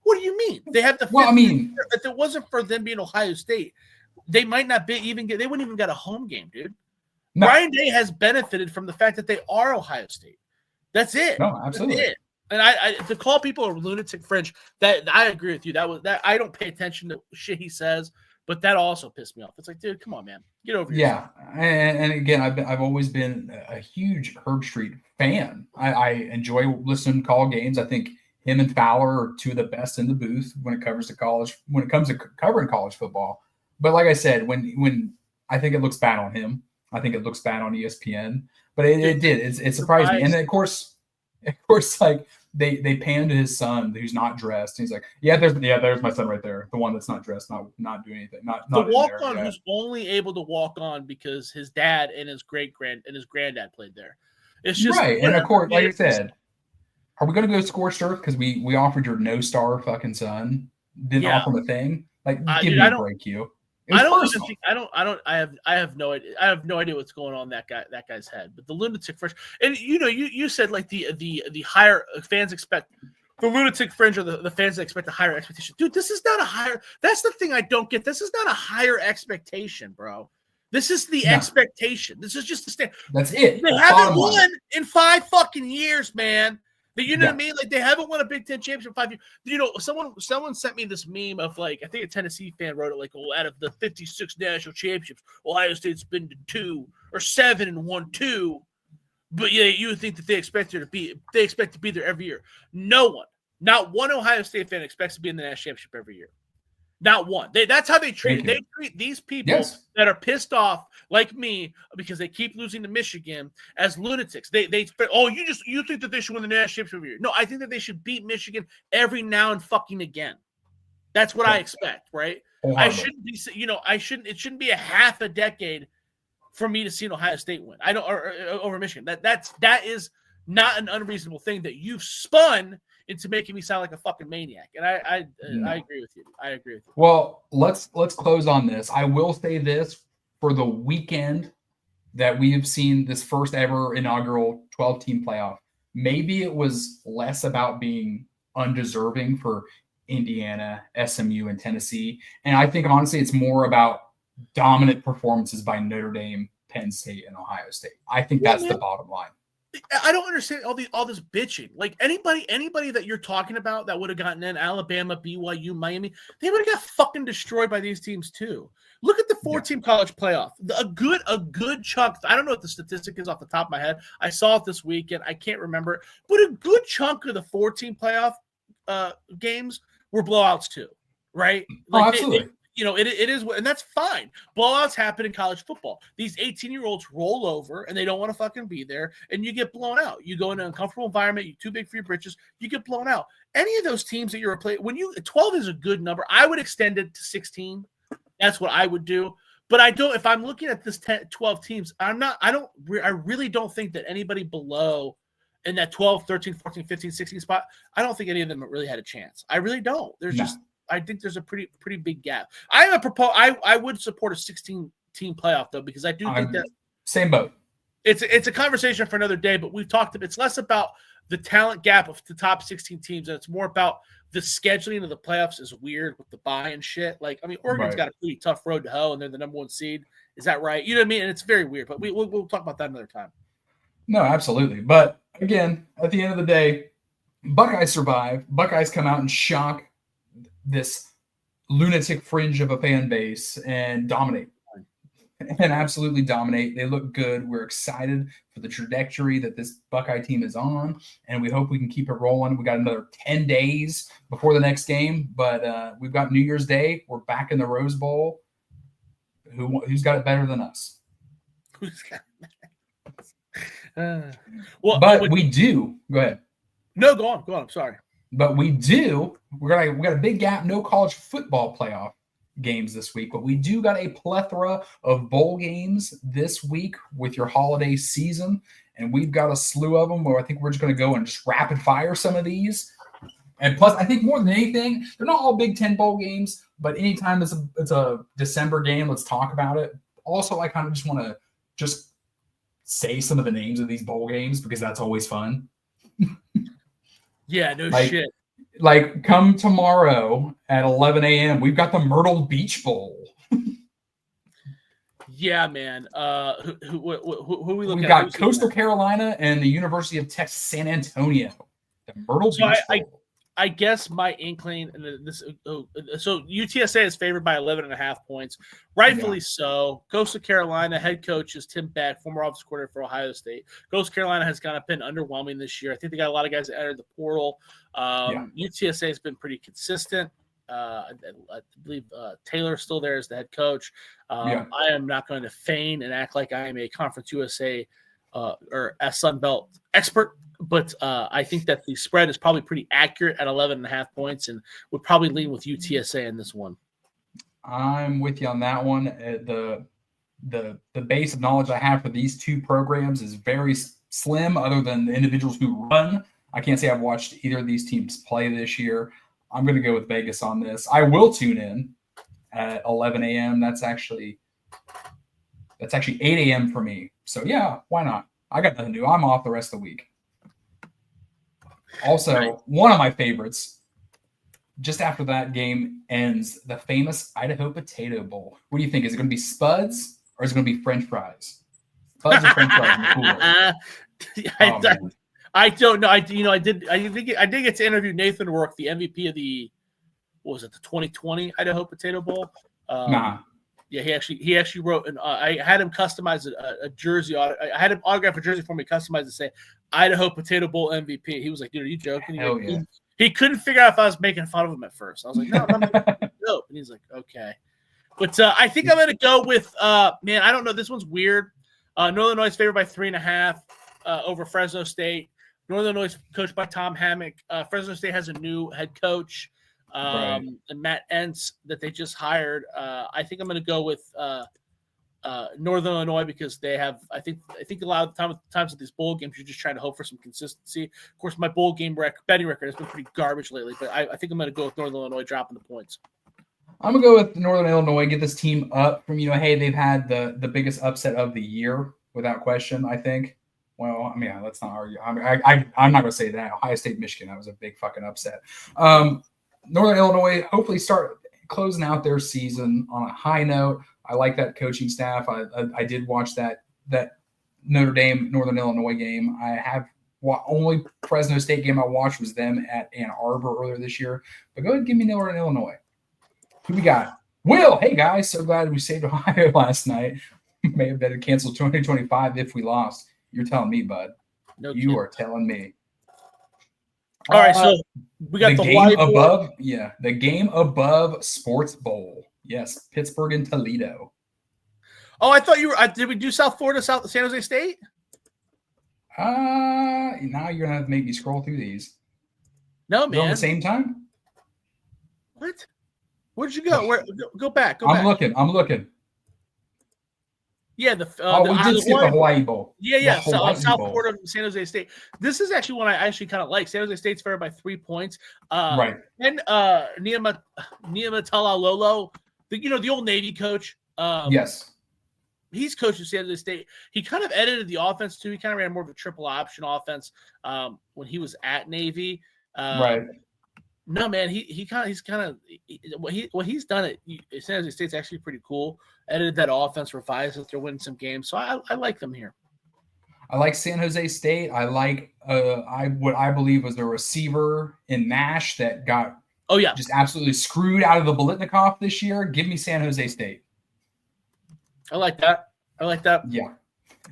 What do you mean? They have the if it wasn't for them being Ohio State, they might not be they wouldn't even get a home game, dude. No. Ryan Day has benefited from the fact that they are Ohio State. That's it. No, absolutely. That's it. And I to call people a lunatic fringe, that I agree with you. That I don't pay attention to shit he says. But that also pissed me off. It's like, dude, come on, man, get over yourself. Yeah, and again, I've always been a huge Herbstreit fan. I enjoy listening to call games. I think him and Fowler are 2 of the best in the booth when it comes to covering college football. But like I said, when I think it looks bad on him, I think it looks bad on ESPN. But it did. It surprised me. And then of course, like. They pan to his son who's not dressed. And he's like, there's my son right there, the one that's not dressed, not doing anything, not the walk on who's only able to walk on because his dad and his granddad played there. It's just right. And of course, like I said, are we going to go scorched earth because we offered your no-star fucking son, didn't offer him a thing? Like, give me a break, you. I have no idea. I have no idea what's going on in that guy's head. But the lunatic fringe, and you said like the higher fans expect the lunatic fringe or the fans that expect a higher expectation. Dude, this is not a higher. That's the thing I don't get. This is not a higher expectation, bro. This is the expectation. This is just the standard. That's it. They haven't won in 5 fucking years, man. You know what I mean? Like, they haven't won a Big Ten championship in 5 years. Someone sent me this meme of, like, I think a Tennessee fan wrote it, like, oh, out of the 56 national championships, Ohio State's been to 2 or 7 and won 2. But yeah, you would think that they expect to be there every year. No one, not one Ohio State fan expects to be in the national championship every year. Not one. That's how they treat it. They treat these people that are pissed off like me because they keep losing to Michigan as lunatics. You think that they should win the national championship every year? No, I think that they should beat Michigan every now and fucking again. That's what I expect, right? I shouldn't be, it shouldn't be a half a decade for me to see an Ohio State win. I don't or over Michigan. That is not an unreasonable thing that you've spun into making me sound like a fucking maniac. And I agree with you. I agree with you. Well, let's close on this. I will say this for the weekend that we have seen this first ever inaugural 12-team playoff. Maybe it was less about being undeserving for Indiana, SMU, and Tennessee. And I think, honestly, it's more about dominant performances by Notre Dame, Penn State, and Ohio State. I think that's the bottom line. I don't understand all this bitching. Like anybody that you're talking about that would have gotten in, Alabama, BYU, Miami, they would have got fucking destroyed by these teams too. Look at the 4-team college playoff. A good chunk. I don't know what the statistic is off the top of my head. I saw it this weekend. I can't remember, but a good chunk of the 4-team playoff games were blowouts too, right? Like absolutely. It is, and that's fine. Blowouts happen in college football. These 18-year-olds roll over, and they don't want to fucking be there, and you get blown out. You go in an uncomfortable environment, you're too big for your britches, you get blown out. Any of those teams that you're playing, 12 is a good number. I would extend it to 16. That's what I would do. But I don't. If I'm looking at this 12 teams, I really don't think that anybody below in that 12, 13, 14, 15, 16 spot, I don't think any of them really had a chance. I really don't. I think there's a pretty big gap. I would support a 16-team playoff though, because I do think that same boat. It's a conversation for another day, but we've talked. It's less about the talent gap of the top 16 teams, and it's more about the scheduling of the playoffs is weird with the bye and shit. Like, I mean, Oregon's got a pretty tough road to hoe, and they're the number 1 seed. Is that right? You know what I mean? And it's very weird, but we'll talk about that another time. No, absolutely. But again, at the end of the day, Buckeyes survive. Buckeyes come out and shock this lunatic fringe of a fan base and dominate. And absolutely dominate. They look good. We're excited for the trajectory that this Buckeye team is on, and we hope we can keep it rolling. We got another 10 days before the next game, but we've got New Year's Day. We're back in the Rose Bowl. Who's got it better than us? We do. Go ahead. No, go on. I'm sorry. But we got a big gap. No college football playoff games this week, but we do got a plethora of bowl games this week with your holiday season, and we've got a slew of them where I think we're just going to go and just rapid fire some of these. And plus, I think more than anything, they're not all Big Ten bowl games, but anytime it's a December game, let's talk about it. Also, I kind of just want to just say some of the names of these bowl games because that's always fun. Yeah, shit. Like, come tomorrow at 11 a.m., we've got the Myrtle Beach Bowl. Yeah, man. Who are we looking at? We've got Coastal Carolina and the University of Texas San Antonio. The Myrtle Beach Bowl. I guess my inkling, so UTSA is favored by 11.5 points. Rightfully so. Coastal Carolina head coach is Tim Beck, former offensive coordinator for Ohio State. Coastal Carolina has kind of been underwhelming this year. I think they got a lot of guys that entered the portal. UTSA has been pretty consistent. I believe Taylor's still there as the head coach. I am not going to feign and act like I am a Conference USA or a Sun Belt expert, but I think that the spread is probably pretty accurate at 11.5 points, and would probably lean with UTSA in this one. I'm with you on that one. The base of knowledge I have for these two programs is very slim, other than the individuals who run. I can't say I've watched either of these teams play this year. I'm going to go with Vegas on this. I will tune in at 11 a.m. That's actually 8 a.m. for me. So, yeah, why not? I got nothing to do. I'm off the rest of the week. Also, one of my favorites, just after that game ends, the famous Idaho Potato Bowl. What do you think? Is it going to be Spuds or is it going to be French fries? Spuds or French fries in the cooler? I don't know. I did get to interview Nathan Rourke, the MVP of the 2020 Idaho Potato Bowl. Yeah, he actually wrote, and I had him customize a jersey. I had him autograph a jersey for me, customized to say Idaho Potato Bowl MVP. He was like, "Dude, are you joking?" He couldn't figure out if I was making fun of him at first. I was like, no, I'm not making dope. And he's like, okay. But I think I'm going to go with, man, I don't know. This one's weird. Northern Illinois is favored by 3.5 over Fresno State. Northern Illinois is coached by Tom Hammock. Fresno State has a new head coach, and Matt Entz that they just hired. I think I'm going to go with Northern Illinois because they have. I think a lot of times at these bowl games, you're just trying to hope for some consistency. Of course, my bowl game betting record has been pretty garbage lately, but I think I'm going to go with Northern Illinois dropping the points. I'm going to go with Northern Illinois, get this team up from, hey, they've had the biggest upset of the year without question, I think. Well, I mean, let's not argue. I'm not going to say that. Ohio State, Michigan, that was a big fucking upset. Northern Illinois hopefully start closing out their season on a high note. I like that coaching staff. I did watch that Notre Dame Northern Illinois game. I have only Fresno State game I watched was them at Ann Arbor earlier this year. But go ahead and give me Northern Illinois. Who we got? Will. Hey guys, so glad we saved Ohio last night. May have better cancel 2025 if we lost. You're telling me, bud. No, you are telling me. All right, so we got the game above. Yeah, the game above Sports Bowl. Yes, Pittsburgh and Toledo. Oh, I thought you were. Did we do South Florida, San Jose State? Now you're gonna have to make me scroll through these. No, man. At the same time. What? Where'd you go? Go back. I'm looking. Yeah, we did skip the Hawaii Bowl. Yeah. South Florida, San Jose State. This is actually one I actually kind of like. San Jose State's favored by 3 points. Right. And Niumatalolo, the old Navy coach. Yes. He's coached at San Jose State. He kind of edited the offense too. He kind of ran more of a triple option offense when he was at Navy. Right. No, man, what he's done at San Jose State's actually pretty cool. Edited that offense, revised it. They're winning some games, so I like them here. I like San Jose State. I like what I believe was the receiver in Nash that got just absolutely screwed out of the Bolitnikoff this year. Give me San Jose State. I like that. Yeah.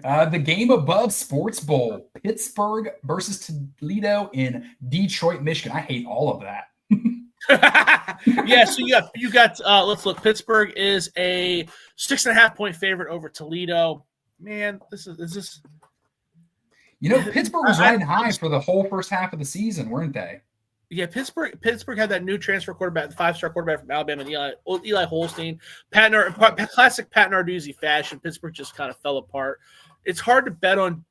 The game above Sports Bowl, Pittsburgh versus Toledo in Detroit, Michigan. I hate all of that. Yeah, so you got let's look. Pittsburgh is a 6.5 point favorite over Toledo. Man, this is Pittsburgh was riding high for the whole first half of the season, weren't they? Yeah, Pittsburgh had that new transfer quarterback, the 5-star quarterback from Alabama, Eli Holstein. Classic Pat Narduzzi fashion. Pittsburgh just kind of fell apart. It's hard to bet on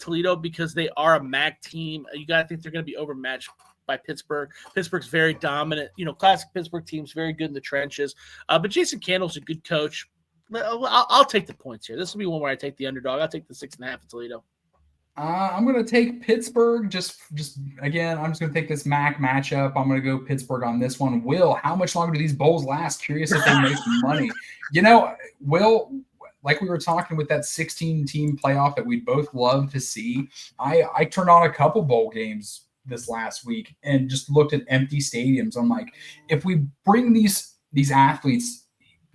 Toledo because they are a MAC team. You got to think they're going to be overmatched by Pittsburgh. Pittsburgh's very dominant. Classic Pittsburgh team's very good in the trenches. But Jason Candle's a good coach. I'll take the points here. This will be one where I take the underdog. I'll take the 6.5 of Toledo. I'm going to take Pittsburgh. Just again, I'm just going to take this MAC matchup. I'm going to go Pittsburgh on this one. Will, how much longer do these bowls last? Curious if they make money. Will, like we were talking with that 16-team playoff that we both love to see, I turned on a couple bowl games this last week and just looked at empty stadiums. I'm like, if we bring these athletes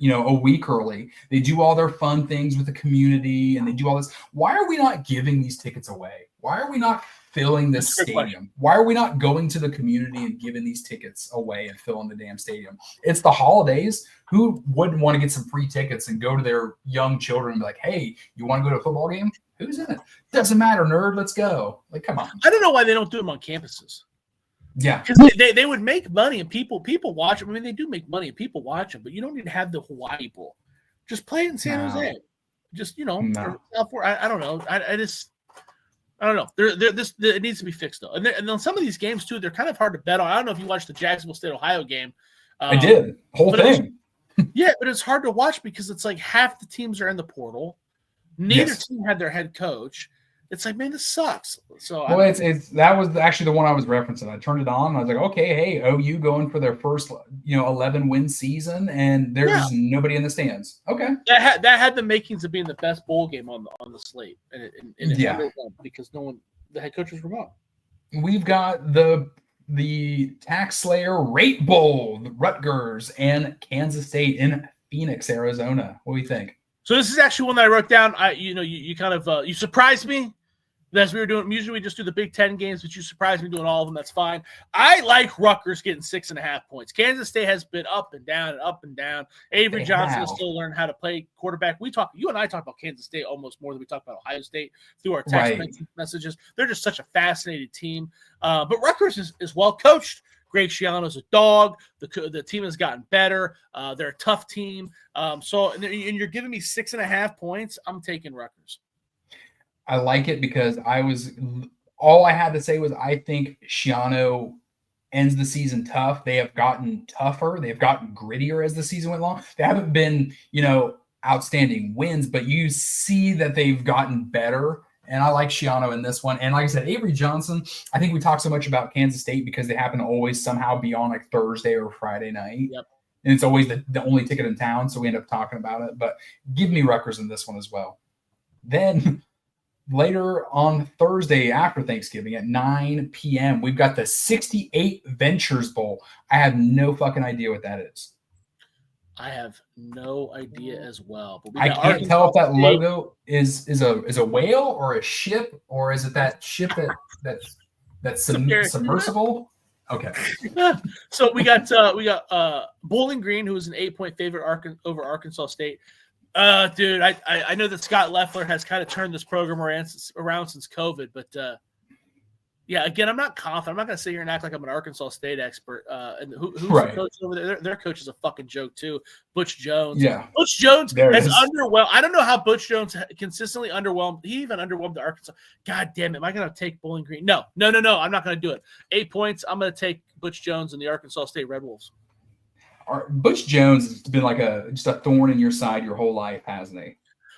a week early, they do all their fun things with the community and they do all this. Why are we not giving these tickets away? Why are we not filling this stadium? Why are we not going to the community and giving these tickets away and filling the damn stadium? It's the holidays. Who wouldn't want to get some free tickets and go to their young children and be like, hey, you want to go to a football game? Who's in it? Doesn't matter, nerd. Let's go. Like, come on. I don't know why they don't do them on campuses. Yeah, because they would make money and people watch them. I mean, they do make money and people watch them, but you don't need to have the Hawaii Bowl. Just play it in San Jose. Just I don't know. I don't know. It needs to be fixed though. And then some of these games too, they're kind of hard to bet on. I don't know if you watched the Jacksonville State Ohio game. I did whole thing. Yeah, but it's hard to watch because it's like half the teams are in the portal. Neither team had their head coach. It's like, man, this sucks. So that was actually the one I was referencing. I turned it on and I was like, okay, hey, OU going for their first 11-win season, and there's nobody in the stands. Okay, that had the makings of being the best bowl game on the slate, and it because the head coach was remote. We've got the Tax Slayer Rate Bowl, the Rutgers and Kansas State in Phoenix, Arizona. What do you think? So this is actually one that I wrote down. You kind of you surprised me. As we were doing, usually we just do the Big Ten games, but you surprised me doing all of them. That's fine. I like Rutgers getting 6.5 points. Kansas State has been up and down and up and down. Avery Johnson is still learning how to play quarterback. You and I talk about Kansas State almost more than we talk about Ohio State through our text messages. They're just such a fascinating team. But Rutgers is well coached. Greg Schiano's a dog. The team has gotten better. They're a tough team. And you're giving me 6.5 points. I'm taking Rutgers. I like it because all I had to say was I think Schiano ends the season tough. They have gotten tougher. They've gotten grittier as the season went along. They haven't been, outstanding wins, but you see that they've gotten better. And I like Schiano in this one. And like I said, Avery Johnson, I think we talk so much about Kansas State because they happen to always somehow be on like Thursday or Friday night. Yep. And it's always the only ticket in town, so we end up talking about it. But give me Rutgers in this one as well. Then later on Thursday after Thanksgiving at 9 p.m., we've got the 68 Ventures Bowl. I have no fucking idea what that is. I have no idea as well. But I can't tell if that logo is a whale or a ship, or is it that ship that's submersible? Okay. So we got Bowling Green, who is an 8-point favorite over Arkansas State. Dude, I know that Scott Leffler has kind of turned this program around since COVID, but yeah, again, I'm not confident. I'm not going to sit here and act like I'm an Arkansas State expert. And who's the coach over there? Their coach is a fucking joke too. Butch Jones. Yeah, Butch Jones has underwhelmed. I don't know how Butch Jones consistently underwhelmed. He even underwhelmed the Arkansas. God damn it! Am I going to take Bowling Green? No. I'm not going to do it. 8 points. I'm going to take Butch Jones and the Arkansas State Red Wolves. Butch Jones has been like just a thorn in your side your whole life, hasn't he?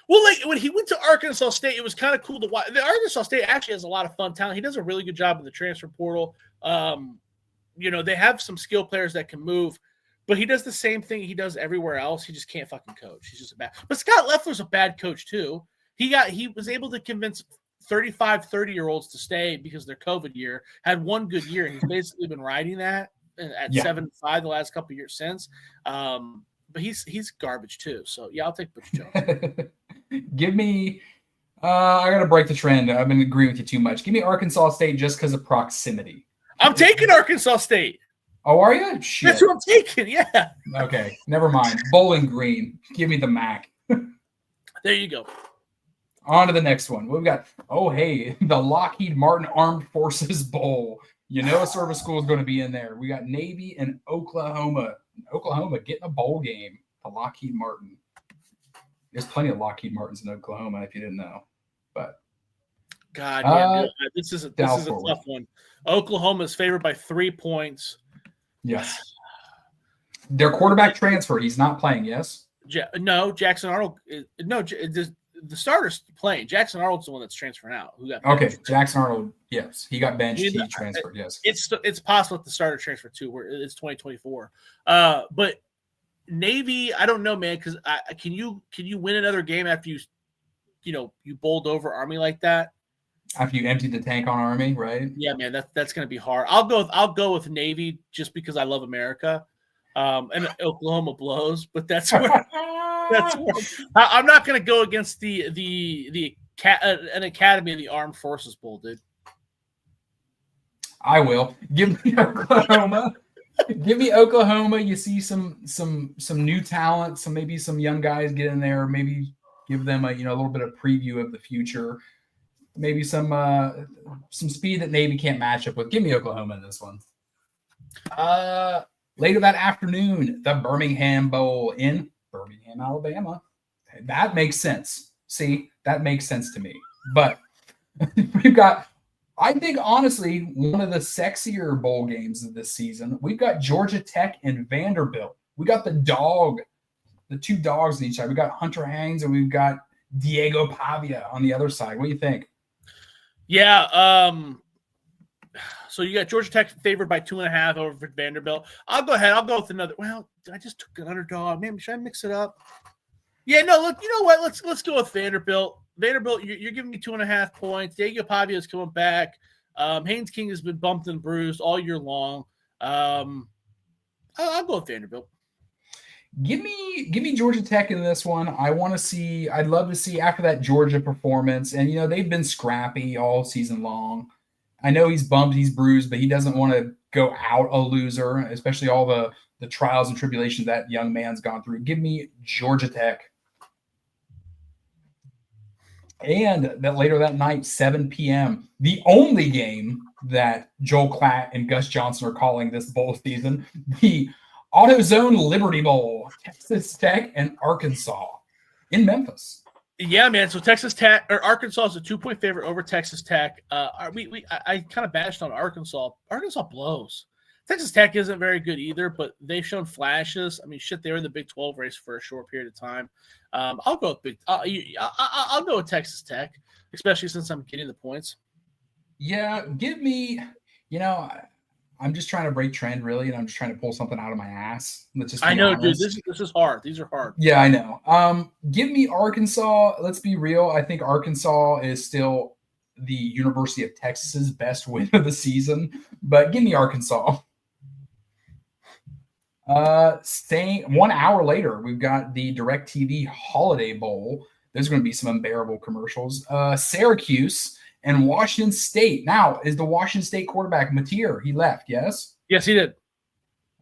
Well, like when he went to Arkansas State, it was kind of cool to watch. The Arkansas State actually has a lot of fun talent. He does a really good job in the transfer portal. They have some skill players that can move, but he does the same thing he does everywhere else. He just can't fucking coach. He's just a bad. But Scott Leffler's a bad coach too. He was able to convince 30-year-olds to stay because their COVID year had one good year, and he's basically been riding that at 7-5 the last couple of years since. But he's garbage too. So yeah, I'll take Butch Jones. Give me I gotta break the trend. I've been agreeing with you too much. Give me Arkansas State just because of proximity. I'm taking Arkansas State. Oh, are you? Shit. That's what I'm taking. Yeah. Okay, never mind. Bowling Green. Give me the MAC. There you go. On to the next one. We've got the Lockheed Martin Armed Forces Bowl. A service school is going to be in there. We got Navy and Oklahoma. Oklahoma getting a bowl game. The Lockheed Martin. There's plenty of Lockheed Martins in Oklahoma, if you didn't know. But God damn, this is a tough one. Oklahoma is favored by 3 points. Yes. Their quarterback transferred. He's not playing, yes? No, Jackson Arnold. The starter's playing. Jackson Arnold's the one that's transferring out. Who got benched. Jackson Arnold, yes. He got benched. He transferred, yes. It's possible that the starter transfer too, where it's 2024. But Navy, I don't know, man, because can you win another game after you bowled over Army like that? After you emptied the tank on Army, right? Yeah, man, that's going to be hard. I'll go with Navy just because I love America, and Oklahoma blows. But that's where I'm not going to go against an Academy of the Armed Forces Bowl, dude. I will. Give me Oklahoma. Give me Oklahoma. You see some new talent, maybe some young guys get in there. Maybe give them a little bit of preview of the future. Maybe some speed that Navy can't match up with. Give me Oklahoma in this one. Later that afternoon, the Birmingham Bowl in Birmingham, Alabama. That makes sense. See, that makes sense to me. But we've got, I think, honestly, one of the sexier bowl games of this season. We've got Georgia Tech and Vanderbilt. We got the two dogs on each side. We got Hunter Haynes and we've got Diego Pavia on the other side. What do you think? Yeah. So you got Georgia Tech favored by 2.5 over Vanderbilt. I'll go ahead. I'll go with another. Well, I just took an underdog. Man, should I mix it up? Yeah, no, look, you know what? Let's go with Vanderbilt. Vanderbilt, you're giving me 2.5 points. Diego Pavia is coming back. Haynes King has been bumped and bruised all year long. I'll go with Vanderbilt. Give me Georgia Tech in this one. I'd love to see after that Georgia performance. And they've been scrappy all season long. I know he's bummed, he's bruised, but he doesn't want to go out a loser, especially all the trials and tribulations that young man's gone through. Give me Georgia Tech. And that later that night, 7 p.m., the only game that Joel Klatt and Gus Johnson are calling this bowl season, the AutoZone Liberty Bowl, Texas Tech and Arkansas in Memphis. Yeah, man. So Texas Tech or Arkansas is a 2-point favorite over Texas Tech. I kind of bashed on Arkansas. Arkansas blows. Texas Tech isn't very good either, but they've shown flashes. I mean, shit, they were in the Big 12 race for a short period of time. I'll go with I'll go with Texas Tech, especially since I'm getting the points. Yeah, give me. I'm just trying to break trend, really, and I'm just trying to pull something out of my ass. Let's just. I know, honest. dude. This is hard. These are hard. Yeah, I know. Give me Arkansas. Let's be real. I think Arkansas is still the University of Texas's best win of the season, but give me Arkansas. Staying 1 hour later, we've got the DirecTV Holiday Bowl. There's going to be some unbearable commercials. Syracuse and Washington State. Now, is the Washington State quarterback Mateer? He left, yes? Yes, he did.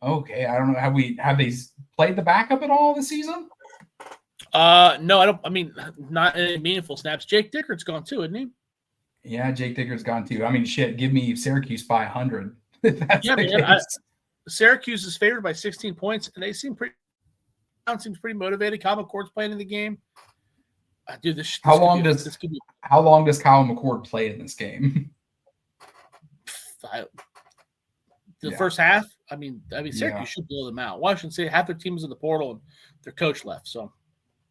Okay, I don't know. Have they played the backup at all this season? No, I don't. I mean, not any meaningful snaps. Jake Dickert's gone too, isn't he? Yeah, Jake Dickert's gone too. I mean, shit, give me Syracuse by 100. Yeah, man. Syracuse is favored by 16 points, and they seems pretty motivated. Kyle McCord's playing in the game. Dude, how long does Kyle McCord play in this game? The first half. I mean, Syracuse should blow them out. Washington State, half their team is in the portal, and their coach left. So,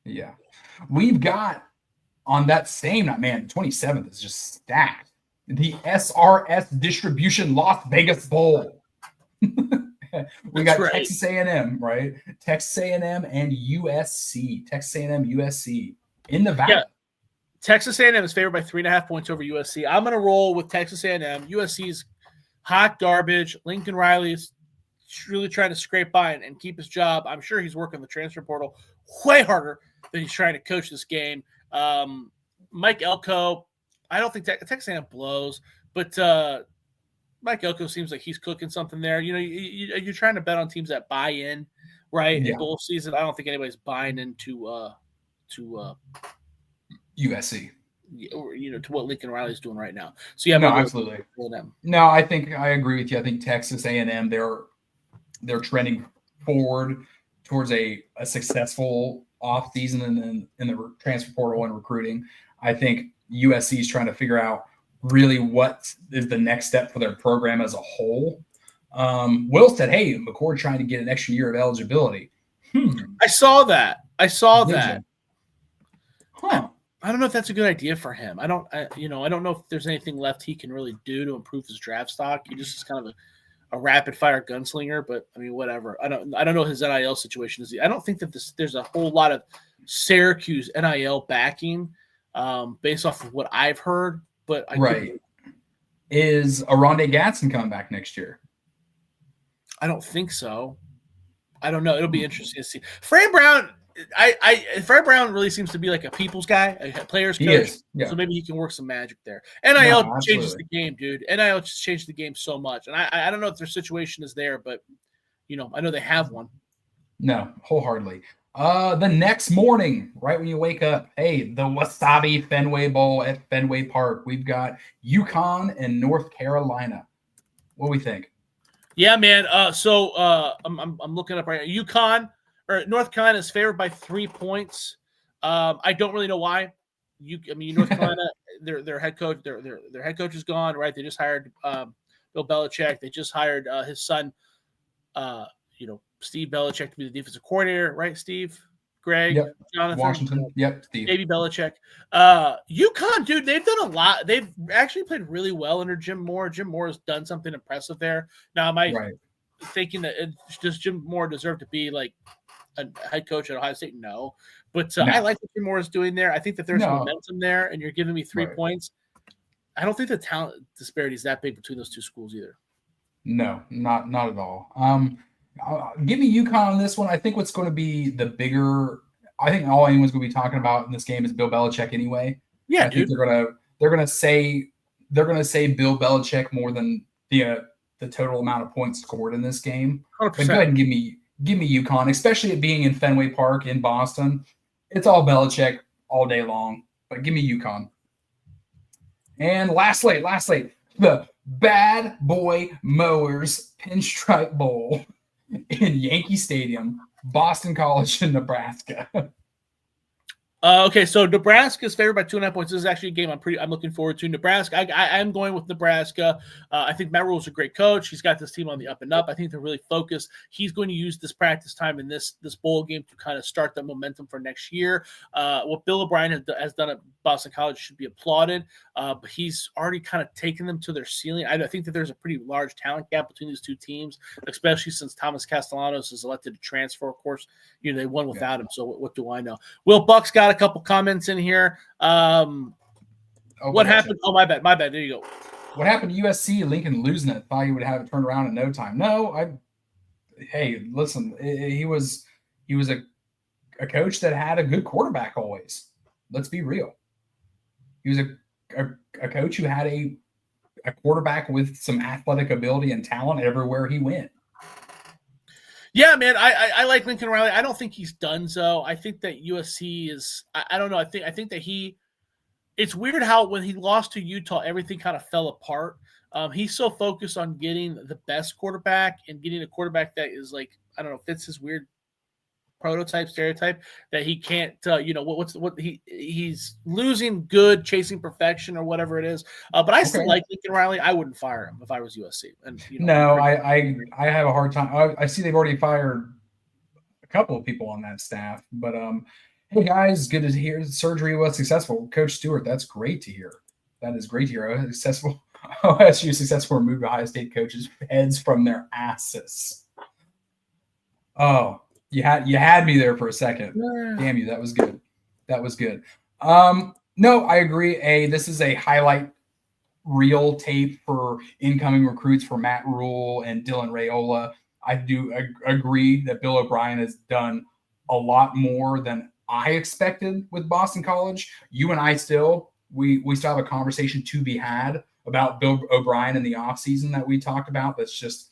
yeah, we've got on that same night, man. 27th is just stacked. The SRS Distribution Las Vegas Bowl. We got right. Texas A&M, right? Texas A&M and USC. Texas A&M, USC in the valley. Yeah. Texas A&M is favored by 3.5 points over USC. I'm going to roll with Texas A&M. USC's hot garbage. Lincoln Riley is really trying to scrape by and keep his job. I'm sure he's working the transfer portal way harder than he's trying to coach this game. Mike Elko, I don't think Texas A&M blows, but Mike Elko seems like he's cooking something there. You're trying to bet on teams that buy in, right? Yeah. In bowl season, I don't think anybody's buying into USC, to what Lincoln Riley's doing right now. So yeah, no, absolutely. No, I think I agree with you. I think Texas A&M they're trending forward towards a successful off season and in the transfer portal and recruiting. I think USC is trying to figure out really what is the next step for their program as a whole. Will said, hey, McCord trying to get an extra year of eligibility. I saw that. Huh. I don't know if that's a good idea for him. I don't know if there's anything left he can really do to improve his draft stock. He just is kind of a rapid fire gunslinger, but I mean, whatever. I don't know his NIL situation is. I don't think that there's a whole lot of Syracuse NIL backing based off of what I've heard. But is Aronde Gatson coming back next year? I don't think so. I don't know. It'll be interesting to see. Fran Brown, Fran Brown really seems to be like a people's guy, a player's coach. He is. Yeah. So maybe he can work some magic there. NIL changes the game, dude. NIL just changed the game so much, and I don't know if their situation is there, but I know they have one. No, wholeheartedly. The next morning, right when you wake up, hey, the Wasabi Fenway Bowl at Fenway Park. We've got UConn and North Carolina. What do we think? Yeah, man. So I'm looking up right now. UConn or North Carolina is favored by 3 points. I don't really know why. North Carolina, their head coach, their head coach is gone, right? They just hired Bill Belichick. They just hired his son, Steve Belichick to be the defensive coordinator, right? Steve, Greg, yep. Jonathan, Washington, yep, Steve, baby Belichick. UConn, dude, they've done a lot. They've actually played really well under Jim Moore. Jim Moore has done something impressive there. Now, am I thinking that does Jim Moore deserve to be like a head coach at Ohio State? No, but no. I like what Jim Moore is doing there. I think that there's momentum there, and you're giving me 3 points. I don't think the talent disparity is that big between those two schools either. No, not at all. Give me UConn on this one. I think what's going to be the bigger. I think all anyone's going to be talking about in this game is Bill Belichick anyway. Yeah, I think they're gonna say Bill Belichick more than the total amount of points scored in this game. 100%. But go ahead and give me UConn, especially it being in Fenway Park in Boston. It's all Belichick all day long. But give me UConn. And lastly, the Bad Boy Mowers Pinstripe Bowl in Yankee Stadium, Boston College in Nebraska. Okay, so Nebraska is favored by 2.5 points. This is actually a game I'm looking forward to. Nebraska, I'm going with Nebraska. I think Matt Rule is a great coach. He's got this team on the up and up. I think they're really focused. He's going to use this practice time in this bowl game to kind of start the momentum for next year. What Bill O'Brien has done at Boston College should be applauded, but he's already kind of taken them to their ceiling. I think that there's a pretty large talent gap between these two teams, especially since Thomas Castellanos is elected to transfer. Of course, they won without him, so what do I know? Will Buck's got a couple comments in here. What happened? Oh, my bad. There you go. What happened to USC? Lincoln losing it. Thought he would have it turned around in no time. No, hey, listen, he was a coach that had a good quarterback always. Let's be real. He was a coach who had a quarterback with some athletic ability and talent everywhere he went. Yeah, man, I like Lincoln Riley. I don't think he's done so. I think that USC is. I don't know. I think that it's weird how when he lost to Utah, everything kind of fell apart. He's so focused on getting the best quarterback and getting a quarterback that is like, I don't know, fits his weird stereotype that he can't. He's losing good, chasing perfection or whatever it is. But I still like Lincoln Riley. I wouldn't fire him if I was USC. And I have a hard time. I see they've already fired a couple of people on that staff. But hey guys, good to hear surgery was successful. Coach Stewart, that's great to hear. That is great to hear. OSU successful removed Ohio State coaches' heads from their asses. Oh. You had me there for a second. Damn you, that was good. No, I agree. This is a highlight reel tape for incoming recruits for Matt Rule and Dylan Raiola. I do agree that Bill O'Brien has done a lot more than I expected with Boston College. You and I we still have a conversation to be had about Bill O'Brien in the offseason that we talked about. That's just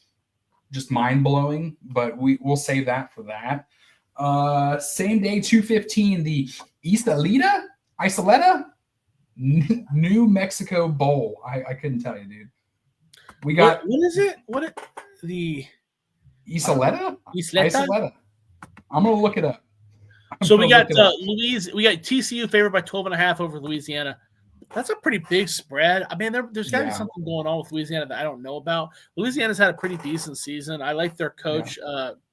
mind-blowing, but we'll save that for that. Same day, 2:15, the Isleta New Mexico Bowl. I couldn't tell you, dude. We got what is it? The Isleta? Isleta. I'm gonna look it up. So we got TCU favored by 12.5 over Louisiana. That's a pretty big spread. I mean, there's got to be something going on with Louisiana that I don't know about. Louisiana's had a pretty decent season. I like their coach,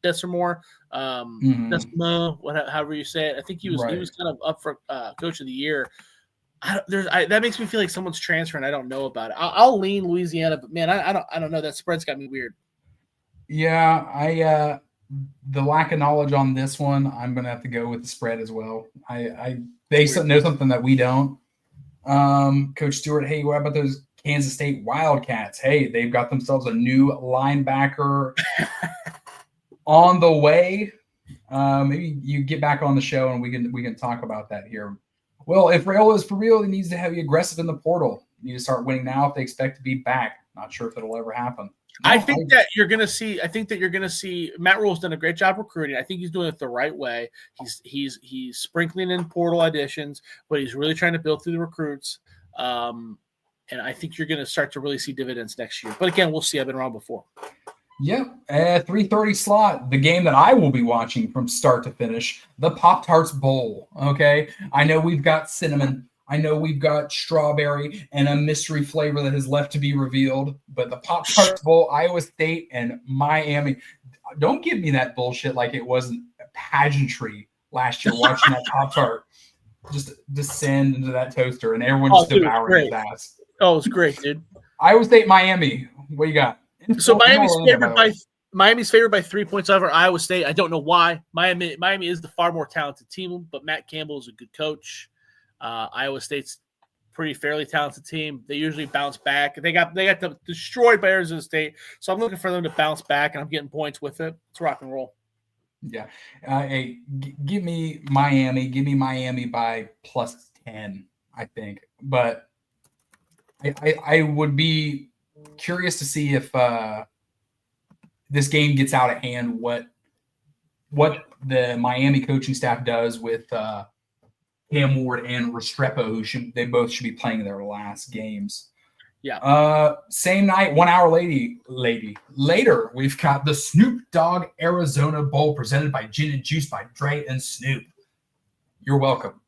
Desimore, Desimo, however you say it. I think he was kind of up for coach of the year. That makes me feel like someone's transferring. I don't know about it. I'll lean Louisiana, but man, I don't know. That spread's got me weird. Yeah, the lack of knowledge on this one, I'm gonna have to go with the spread as well. They know something that we don't. Coach Stewart, hey, what about those Kansas State Wildcats? Hey, they've got themselves a new linebacker on the way. Maybe you get back on the show and we can talk about that here. Well, if Raiola is for real, he needs to be aggressive in the portal. You need to start winning now if they expect to be back. Not sure if it'll ever happen. I think that you're going to see Matt Rule's done a great job recruiting. I think he's doing it the right way. He's sprinkling in portal additions, but he's really trying to build through the recruits. And I think you're going to start to really see dividends next year. But again, we'll see. I've been wrong before. Yep. 3:30 slot, the game that I will be watching from start to finish, the Pop-Tarts Bowl. Okay. I know we've got cinnamon. I know we've got strawberry and a mystery flavor that is left to be revealed, but the Pop-Tarts Bowl, Iowa State and Miami, don't give me that bullshit like it wasn't a pageantry last year watching that Pop-Tart just descend into that toaster and everyone just devouring his ass. Oh, it's great, dude. Iowa State, Miami, what you got? So Miami's favored by 3 points over Iowa State. I don't know why. Miami is the far more talented team, but Matt Campbell is a good coach. Iowa State's pretty fairly talented team. They usually bounce back. They got destroyed by Arizona State, so I'm looking for them to bounce back, and I'm getting points with it. It's rock and roll. Yeah. Hey, give me Miami. Give me Miami by +10, I think. But I would be curious to see if this game gets out of hand, what the Miami coaching staff does with Cam Ward and Restrepo, they both should be playing their last games. Yeah. Same night, 1 hour later, we've got the Snoop Dogg Arizona Bowl presented by Gin and Juice by Dre and Snoop. You're welcome.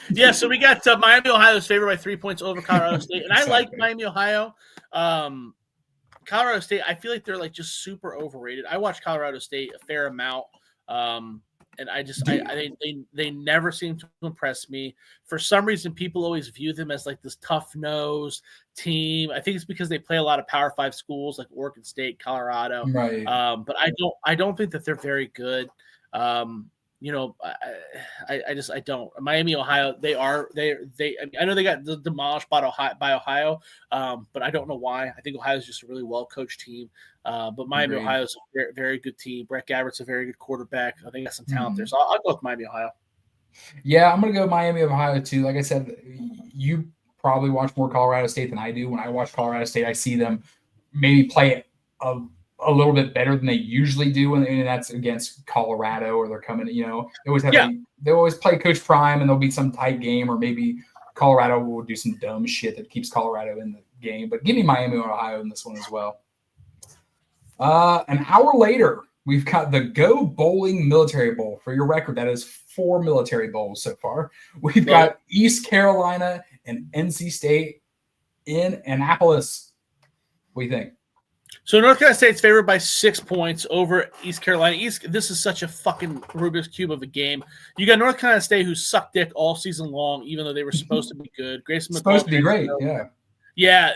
Yeah, so we got Miami, Ohio's favored by 3 points over Colorado State, and I like Miami, Ohio. Colorado State, I feel like they're like just super overrated. I watch Colorado State a fair amount, and they never seem to impress me. For some reason, people always view them as like this tough-nosed team. I think it's because they play a lot of Power 5 schools like Oregon State, Colorado. Right. But I don't think that they're very good. You know, I don't. Miami, Ohio, they. I know they got demolished by Ohio, but I don't know why. I think Ohio is just a really well coached team. But Miami, Ohio is a very, very good team. Brett Gabbert's a very good quarterback. I think they got some talent there, so I'll go with Miami, Ohio. Yeah, I'm gonna go Miami, Ohio too. Like I said, you probably watch more Colorado State than I do. When I watch Colorado State, I see them maybe play a little bit better than they usually do, and that's against Colorado, or they're coming. You know, they always play Coach Prime, and there'll be some tight game, or maybe Colorado will do some dumb shit that keeps Colorado in the game. But give me Miami or Ohio in this one as well. An hour later, we've got the Go Bowling Military Bowl. For your record, that is 4 military bowls so far. We've got East Carolina and NC State in Annapolis. What do you think? So North Carolina State's favored by 6 points over East Carolina. This is such a fucking Rubik's Cube of a game. You got North Carolina State, who sucked dick all season long, even though they were supposed to be good. Grayson supposed to be great, yeah. Yeah,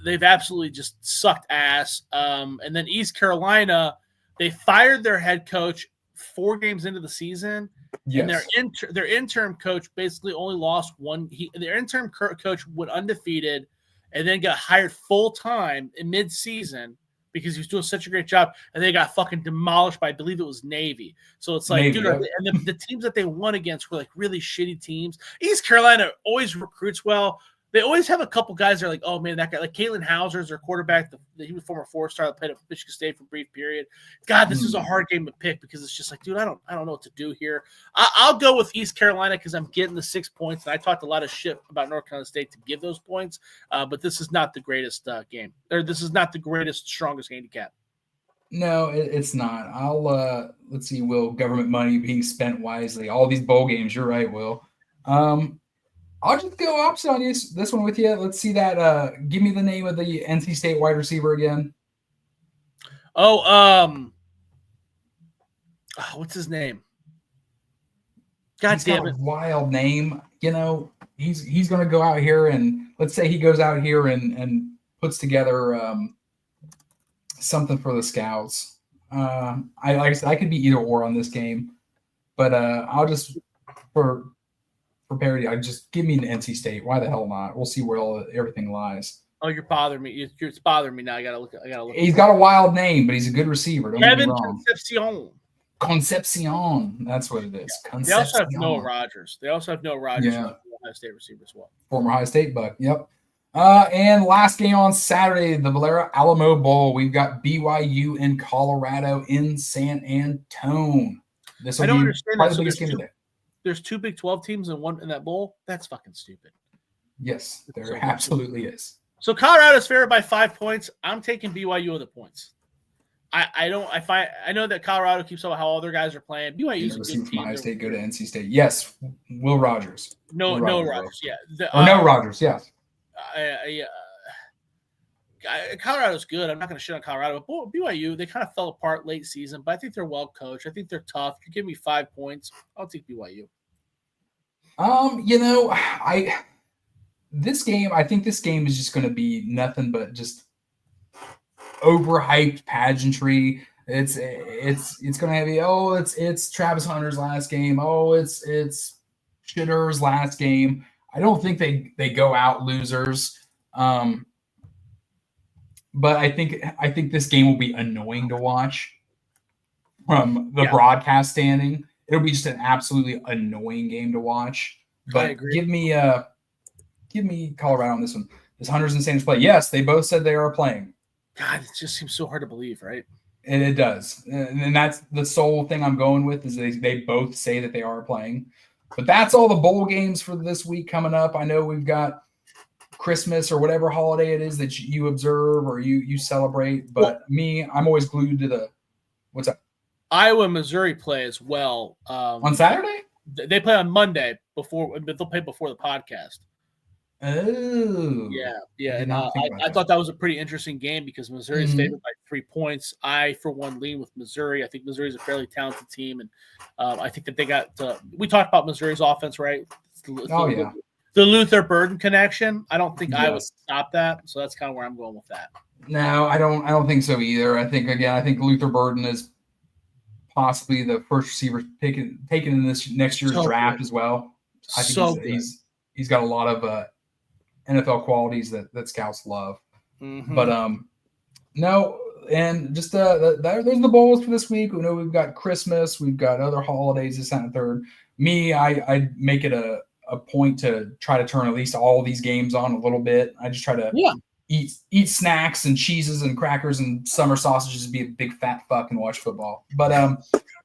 they've absolutely just sucked ass. And then East Carolina, they fired their head coach 4 games into the season. Yes. And their interim coach basically only lost one. Their interim coach went undefeated and then got hired full-time in mid-season because he was doing such a great job, and they got fucking demolished by, I believe it was Navy. So it's like, Navy, dude, and the teams that they won against were like really shitty teams. East Carolina always recruits well. They always have a couple guys that are like, oh, man, that guy, like Caitlin Hauser's their quarterback. He was a former 4-star that played at Michigan State for a brief period. God, this is a hard game to pick because it's just like, dude, I don't know what to do here. I'll go with East Carolina because I'm getting the 6 points, and I talked a lot of shit about North Carolina State to give those points, but this is not the greatest game. Or this is not the greatest, strongest handicap. No, it's not. Let's see, Will, government money being spent wisely. All these bowl games, you're right, Will. I'll just go opposite on this one with you. Let's see that. Give me the name of the NC State wide receiver again. What's his name? God damn it! Wild name. You know, he's going to go out here and let's say he goes out here and puts together something for the scouts. Like I said, I could be either or on this game, but I'll just for parity, I just give me an NC State. Why the hell not? We'll see where everything lies. Oh, you're bothering me. It's bothering me now. I gotta look. He's got a wild name, but he's a good receiver. Don't get me wrong. Concepcion. That's what it is. They also have Noah Rogers. Yeah. Ohio State receiver as well. Former Ohio State Buck. Yep. And last game on Saturday, the Valera Alamo Bowl. We've got BYU and Colorado in San Antone. This will be probably the biggest game today. There's 2 Big 12 teams in that bowl. That's fucking stupid. Yes, there absolutely is. So Colorado's favored by 5 points. I'm taking BYU with the points. I know that Colorado keeps up how all their guys are playing. BYU's a good team. Ohio State go to NC State. Yes, Will Rogers. No Rogers. Yeah. No Rogers. Yes. Colorado's good. I'm not going to shit on Colorado, but BYU, they kind of fell apart late season, but I think they're well coached. I think they're tough. If you give me 5 points, I'll take BYU. You know, I think this game is just going to be nothing but just overhyped pageantry. It's going to be it's Travis Hunter's last game. It's Shitter's last game. I don't think they go out losers. But I think this game will be annoying to watch from the broadcast standing. It'll be just an absolutely annoying game to watch. But give me Colorado on this one. Does Hunters and Sanders play? Yes, they both said they are playing. God, it just seems so hard to believe, right? And it does. And that's the sole thing I'm going with is they both say that they are playing. But that's all the bowl games for this week coming up. I know we've got Christmas or whatever holiday it is that you observe or you celebrate. But I'm always glued to the – what's up? Iowa and Missouri play as well. On Saturday? They play on Monday but they'll play before the podcast. Oh. Yeah. And I thought that was a pretty interesting game because Missouri's favored by 3 points. I, for one, lean with Missouri. I think Missouri's a fairly talented team. And I think that they got we talked about Missouri's offense, right? The Luther Burden connection. I don't think I would stop that. So that's kind of where I'm going with that. No, I don't think so either. I think Luther Burden is possibly the first receiver taken in this next year's draft as well. I think he's got a lot of NFL qualities that scouts love. Mm-hmm. But no, and just those are the bowls for this week. We know we've got Christmas, we've got other holidays, this, that, and third. I make it a point to try to turn at least all these games on a little bit. I just try to eat snacks and cheeses and crackers and summer sausages, be a big fat fuck and watch football. But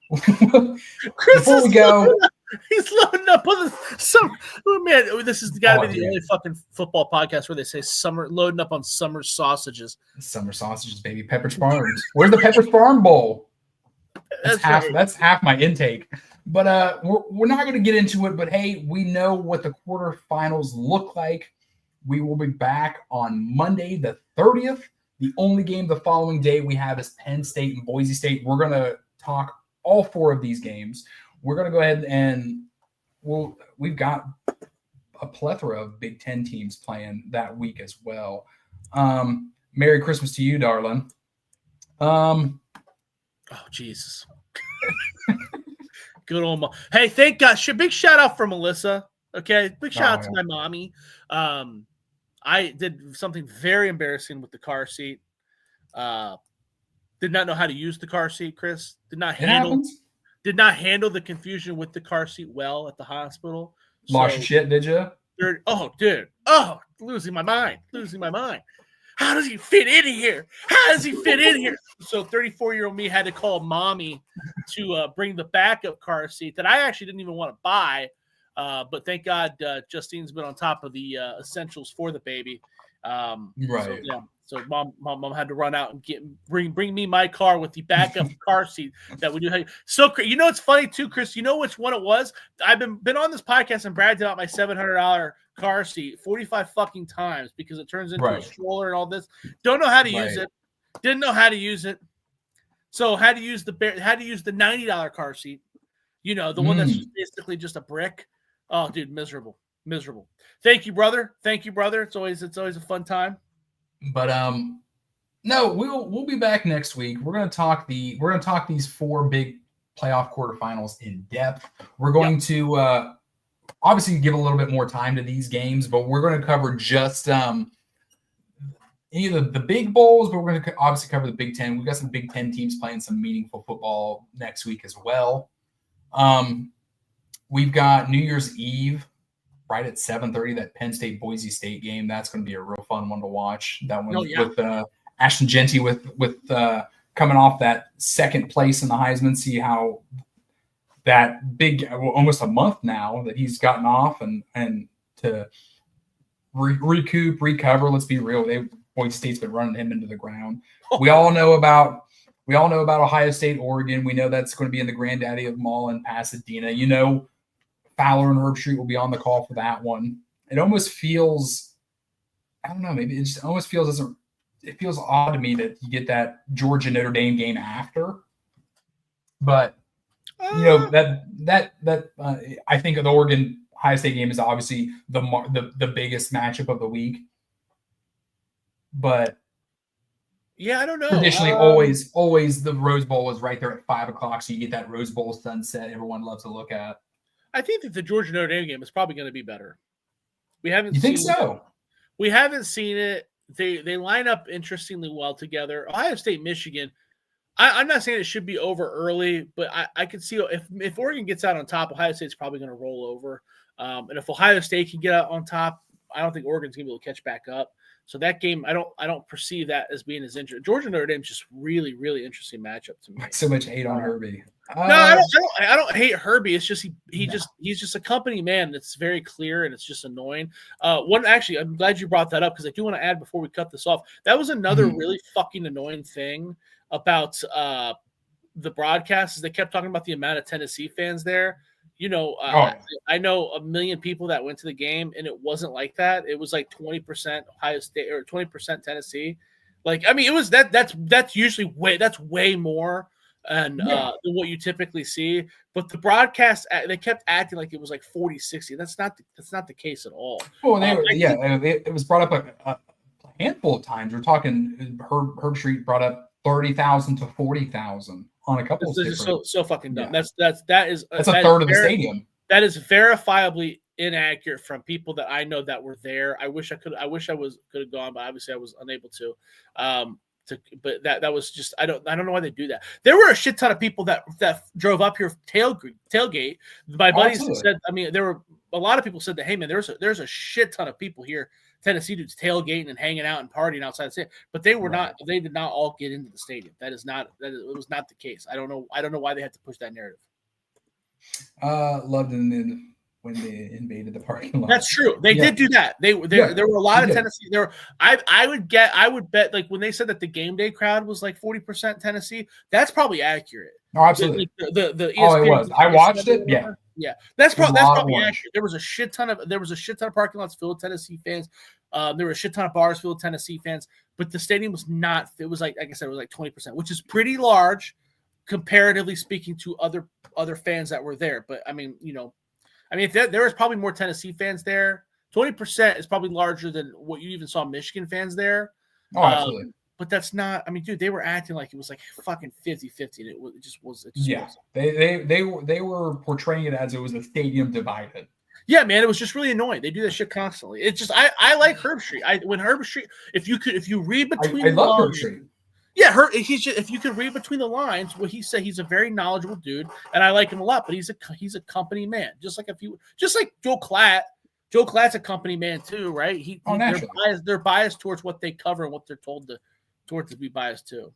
before we go. He's loading up on some. Oh man, this has got to be the only fucking football podcast where they say loading up on summer sausages. Summer sausages, baby. Pepperidge Farms. Where's the Pepperidge Farm Bowl? That's half my intake. But we're not going to get into it. But hey, we know what the quarterfinals look like. We will be back on Monday the 30th. The only game the following day we have is Penn State and Boise State. We're going to talk all 4 of these games. We're going to go ahead and we've got a plethora of Big Ten teams playing that week as well. Merry Christmas to you, darling. Oh, Jesus. Good old mom. Hey, thank God. Big shout out for Melissa. Okay. Big shout out to my mommy. I did something very embarrassing with the car seat. Did not know how to use the car seat, Chris. Did not handle the confusion with the car seat well at the hospital. Lost your shit, did you? Dude. Oh, losing my mind. How does he fit in here? So 34-year-old me had to call mommy to bring the backup car seat that I actually didn't even want to buy. But thank God Justine's been on top of the essentials for the baby. Right. So mom had to run out and bring me my car with the backup car seat that we do. So you know it's funny too, Chris. You know which one it was? I've been on this podcast and bragged about my $700 car seat 45 fucking times because it turns into a stroller and all this. Don't know how to use it. Didn't know how to use it. So had to use the $90 car seat. You know, the one that's just basically just a brick. Oh, dude, miserable. Thank you, brother. It's always a fun time. But no, we'll be back next week. We're gonna talk these 4 big playoff quarterfinals in depth. We're going to obviously give a little bit more time to these games, but we're going to cover just any of the big bowls, but we're going to obviously cover the Big Ten. We've got some Big Ten teams playing some meaningful football next week as well. We've got New Year's Eve right at 7:30, that Penn State Boise State game. That's going to be a real fun one to watch. That one with Ashton Genty with coming off that second place in the Heisman. See how that big, almost a month now that he's gotten off and to recover. Let's be real. Boise State's been running him into the ground. We all know about Ohio State, Oregon. We know that's going to be in the granddaddy of them all in Pasadena. You know, Fowler and Herbstreit will be on the call for that one. It almost feels, I don't know, maybe it just almost feels it feels odd to me that you get that Georgia Notre Dame game after. But you know that I think the Oregon Ohio State game is obviously the biggest matchup of the week. But yeah, I don't know. Traditionally, always the Rose Bowl is right there at 5:00, so you get that Rose Bowl sunset everyone loves to look at. I think that the Georgia Notre Dame game is probably going to be better. We haven't. You think seen so? It. We haven't seen it. They line up interestingly well together. Ohio State, Michigan. I'm not saying it should be over early, but I could see if Oregon gets out on top, Ohio State's probably going to roll over. And if Ohio State can get out on top, I don't think Oregon's going to be able to catch back up. So that game, I don't perceive that as being as interesting. Georgia Notre Dame's just really, really interesting matchup to me. So much hate on Herbie. No, I don't hate Herbie. It's just he's just a company man that's very clear and it's just annoying. Actually, I'm glad you brought that up because I do want to add before we cut this off. That was another really fucking annoying thing about the broadcast is they kept talking about the amount of Tennessee fans there. I know a million people that went to the game and it wasn't like that. It was like 20% Ohio State or 20% Tennessee. Like, I mean, it was that's usually way more than what you typically see. But the broadcast, they kept acting like it was like 40-60. That's not the case at all. Well, it was brought up a handful of times. We're talking Herb Street brought up 30,000 to 40,000 on a couple of different. So fucking dumb. Yeah. That's a third of the stadium. That is verifiably inaccurate from people that I know that were there. I wish I could have gone, but obviously I was unable to. But that was just I don't know why they do that. There were a shit ton of people that drove up here tailgate. My buddies said, I mean, there were a lot of people said that, hey man, there's a shit ton of people here. Tennessee dudes tailgating and hanging out and partying outside the stadium, but they were not. They did not all get into the stadium. It was not the case. I don't know why they had to push that narrative. Loved it when they invaded the parking lot. That's true. They did do that. There were a lot of Tennessee. I would bet like when they said that the game day crowd was like 40% Tennessee. That's probably accurate. Oh, absolutely. The it was. I watched it. Yeah. That's probably accurate. There was a shit ton of parking lots filled with Tennessee fans. There were a shit ton of bars filled with Tennessee fans, but the stadium was not. It was like I said, it was like 20%, which is pretty large comparatively speaking to other fans that were there. But I mean, if there was probably more Tennessee fans there. 20% is probably larger than what you even saw Michigan fans there. Oh, absolutely. But that's not. I mean, dude, they were acting like it was like fucking 50-50, and it just was. Yeah, they were portraying it as it was a stadium divided. Yeah, man, it was just really annoying. They do that shit constantly. It's just I like Herb Street. When Herb Street, if you read between, I love Herb Street. Yeah, if you could read between the lines, what he said, he's a very knowledgeable dude, and I like him a lot. But he's a company man, just like Joe Klatt. Joe Klatt's a company man too, right? They're biased towards what they cover and what they're told to be biased to.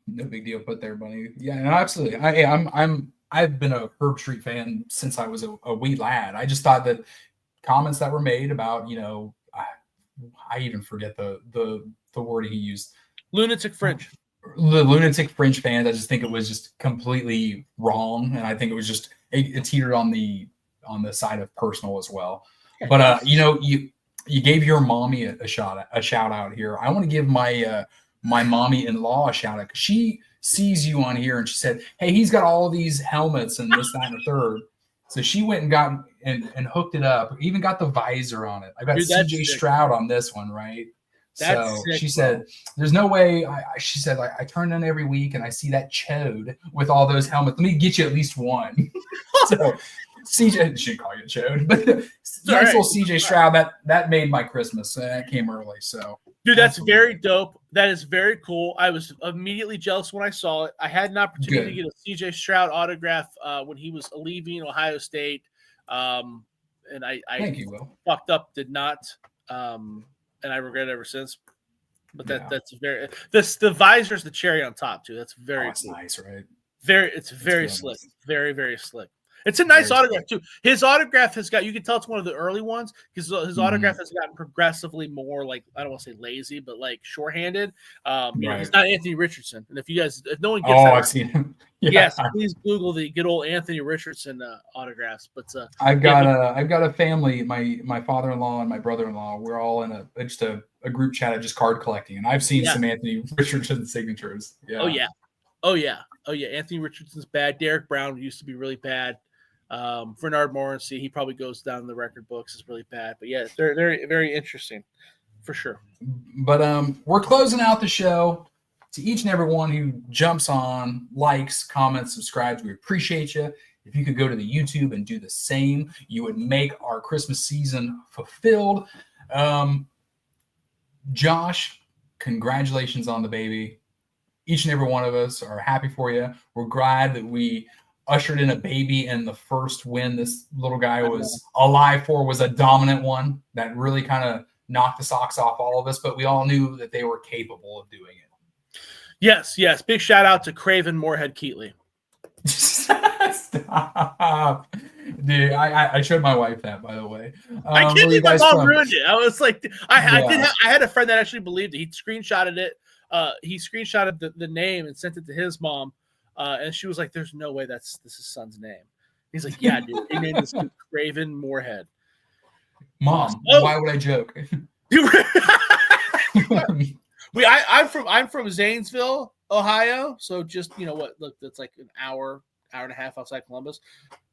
No big deal put there, buddy. Yeah, no, absolutely. I've been a Herb Street fan since I was a wee lad. I just thought that comments that were made about, I even forget the word he used. Lunatic fringe. The lunatic fringe fans, I just think it was just completely wrong. And I think it was just it teetered on the side of personal as well. But you gave your mommy a shout out here. I want to give my mommy-in-law a shout out because she sees you on here and she said, hey, he's got all these helmets and this, that, and the third. So she went and got and hooked it up, even got the visor on it. I got CJ Stroud on this one, right? So she said, there's no way. She said, I turn in every week and I see that chode with all those helmets. Let me get you at least one. So CJ, she didn't call you a chode, but nice little CJ Stroud, that made my Christmas. That came early. So, dude, that's very dope. That is very cool. I was immediately jealous when I saw it. I had an opportunity to get a CJ Stroud autograph when he was leaving Ohio State. And I thank you, Will. Fucked up, did not. And I regret it ever since. But that's very the visor's the cherry on top too. That's very cool. Nice, right? It's very slick. Nice. Very, very slick. It's a nice autograph too. His autograph has got, you can tell it's one of the early ones because his autograph has gotten progressively more like, I don't want to say lazy, but like shorthanded. He's not Anthony Richardson. And if no one gets that, I've seen him. Yeah. Yes, please Google the good old Anthony Richardson autographs. But I've got a family. My father-in-law and my brother-in-law. We're all in a group chat of just card collecting, and I've seen some Anthony Richardson signatures. Yeah. Oh yeah. Anthony Richardson's bad. Derek Brown used to be really bad. Bernard Morency, he probably goes down in the record books as really bad. But yeah, they're very, very interesting for sure. But we're closing out the show. To each and every one who jumps on, likes, comments, subscribes, we appreciate you. If you could go to the YouTube and do the same, you would make our Christmas season fulfilled. Josh, congratulations on the baby. Each and every one of us are happy for you. We're glad that we ushered in a baby, and the first win this little guy was alive for was a dominant one that really kind of knocked the socks off all of us, but we all knew that they were capable of doing it. Yes. Big shout out to Craven Moorhead Keatley. Stop. Dude, I showed my wife that, by the way. I can't believe my mom ruined it. I was like, I had a friend that actually believed it. He screenshotted it. He screenshotted the name and sent it to his mom. And she was like, there's no way this is son's name. He's like, yeah, dude. He named this kid Craven Moorhead. Mom, why would I joke? I'm from Zanesville, Ohio. So just, look, that's like an hour and a half outside Columbus.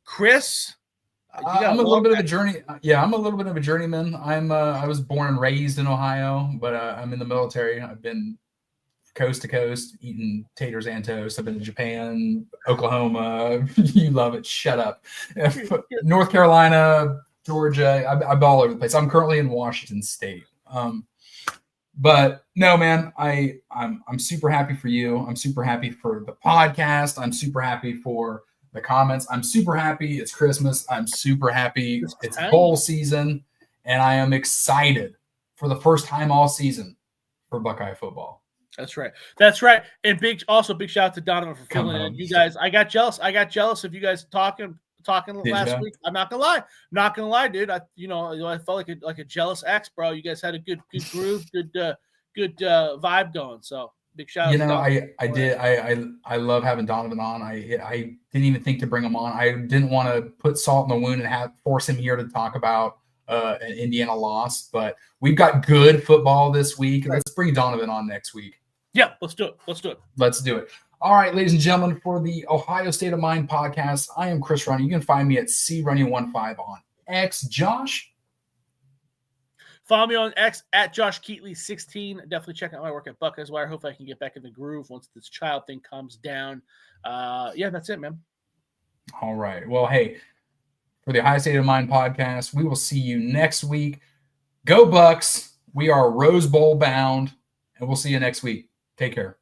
Chris, I'm a little bit of a journey. Yeah, I'm a little bit of a journeyman. I was born and raised in Ohio, but I'm in the military. I've been coast to coast eating taters and toast. I've been to Japan, Oklahoma. You love it. Shut up. North Carolina, Georgia. I'm all over the place. I'm currently in Washington State. But no, man, I'm super happy for you. I'm super happy for the podcast. I'm super happy for the comments. I'm super happy it's Christmas. I'm super happy it's bowl season, and I am excited for the first time all season for Buckeye football. That's right. And big shout out to Donovan for filling in. You guys, I got jealous of you guys talking last week. I'm not gonna lie, dude. I felt like a jealous ex, bro. You guys had a good groove, good vibe going. So big shout out. I love having Donovan on. I didn't even think to bring him on. I didn't want to put salt in the wound and force him here to talk about an Indiana loss. But we've got good football this week. Let's bring Donovan on next week. Yeah, let's do it. Let's do it. All right, ladies and gentlemen, for the Ohio State of Mind podcast, I am Chris Runny. You can find me at crunny15 on X. Josh? Follow me on X at Josh Keatley16. Definitely check out my work at Buckeyes Wire. Hopefully I can get back in the groove once this child thing comes down. Yeah, that's it, man. All right. Well, hey, for the Ohio State of Mind podcast, we will see you next week. Go Bucks. We are Rose Bowl bound, and we'll see you next week. Take care.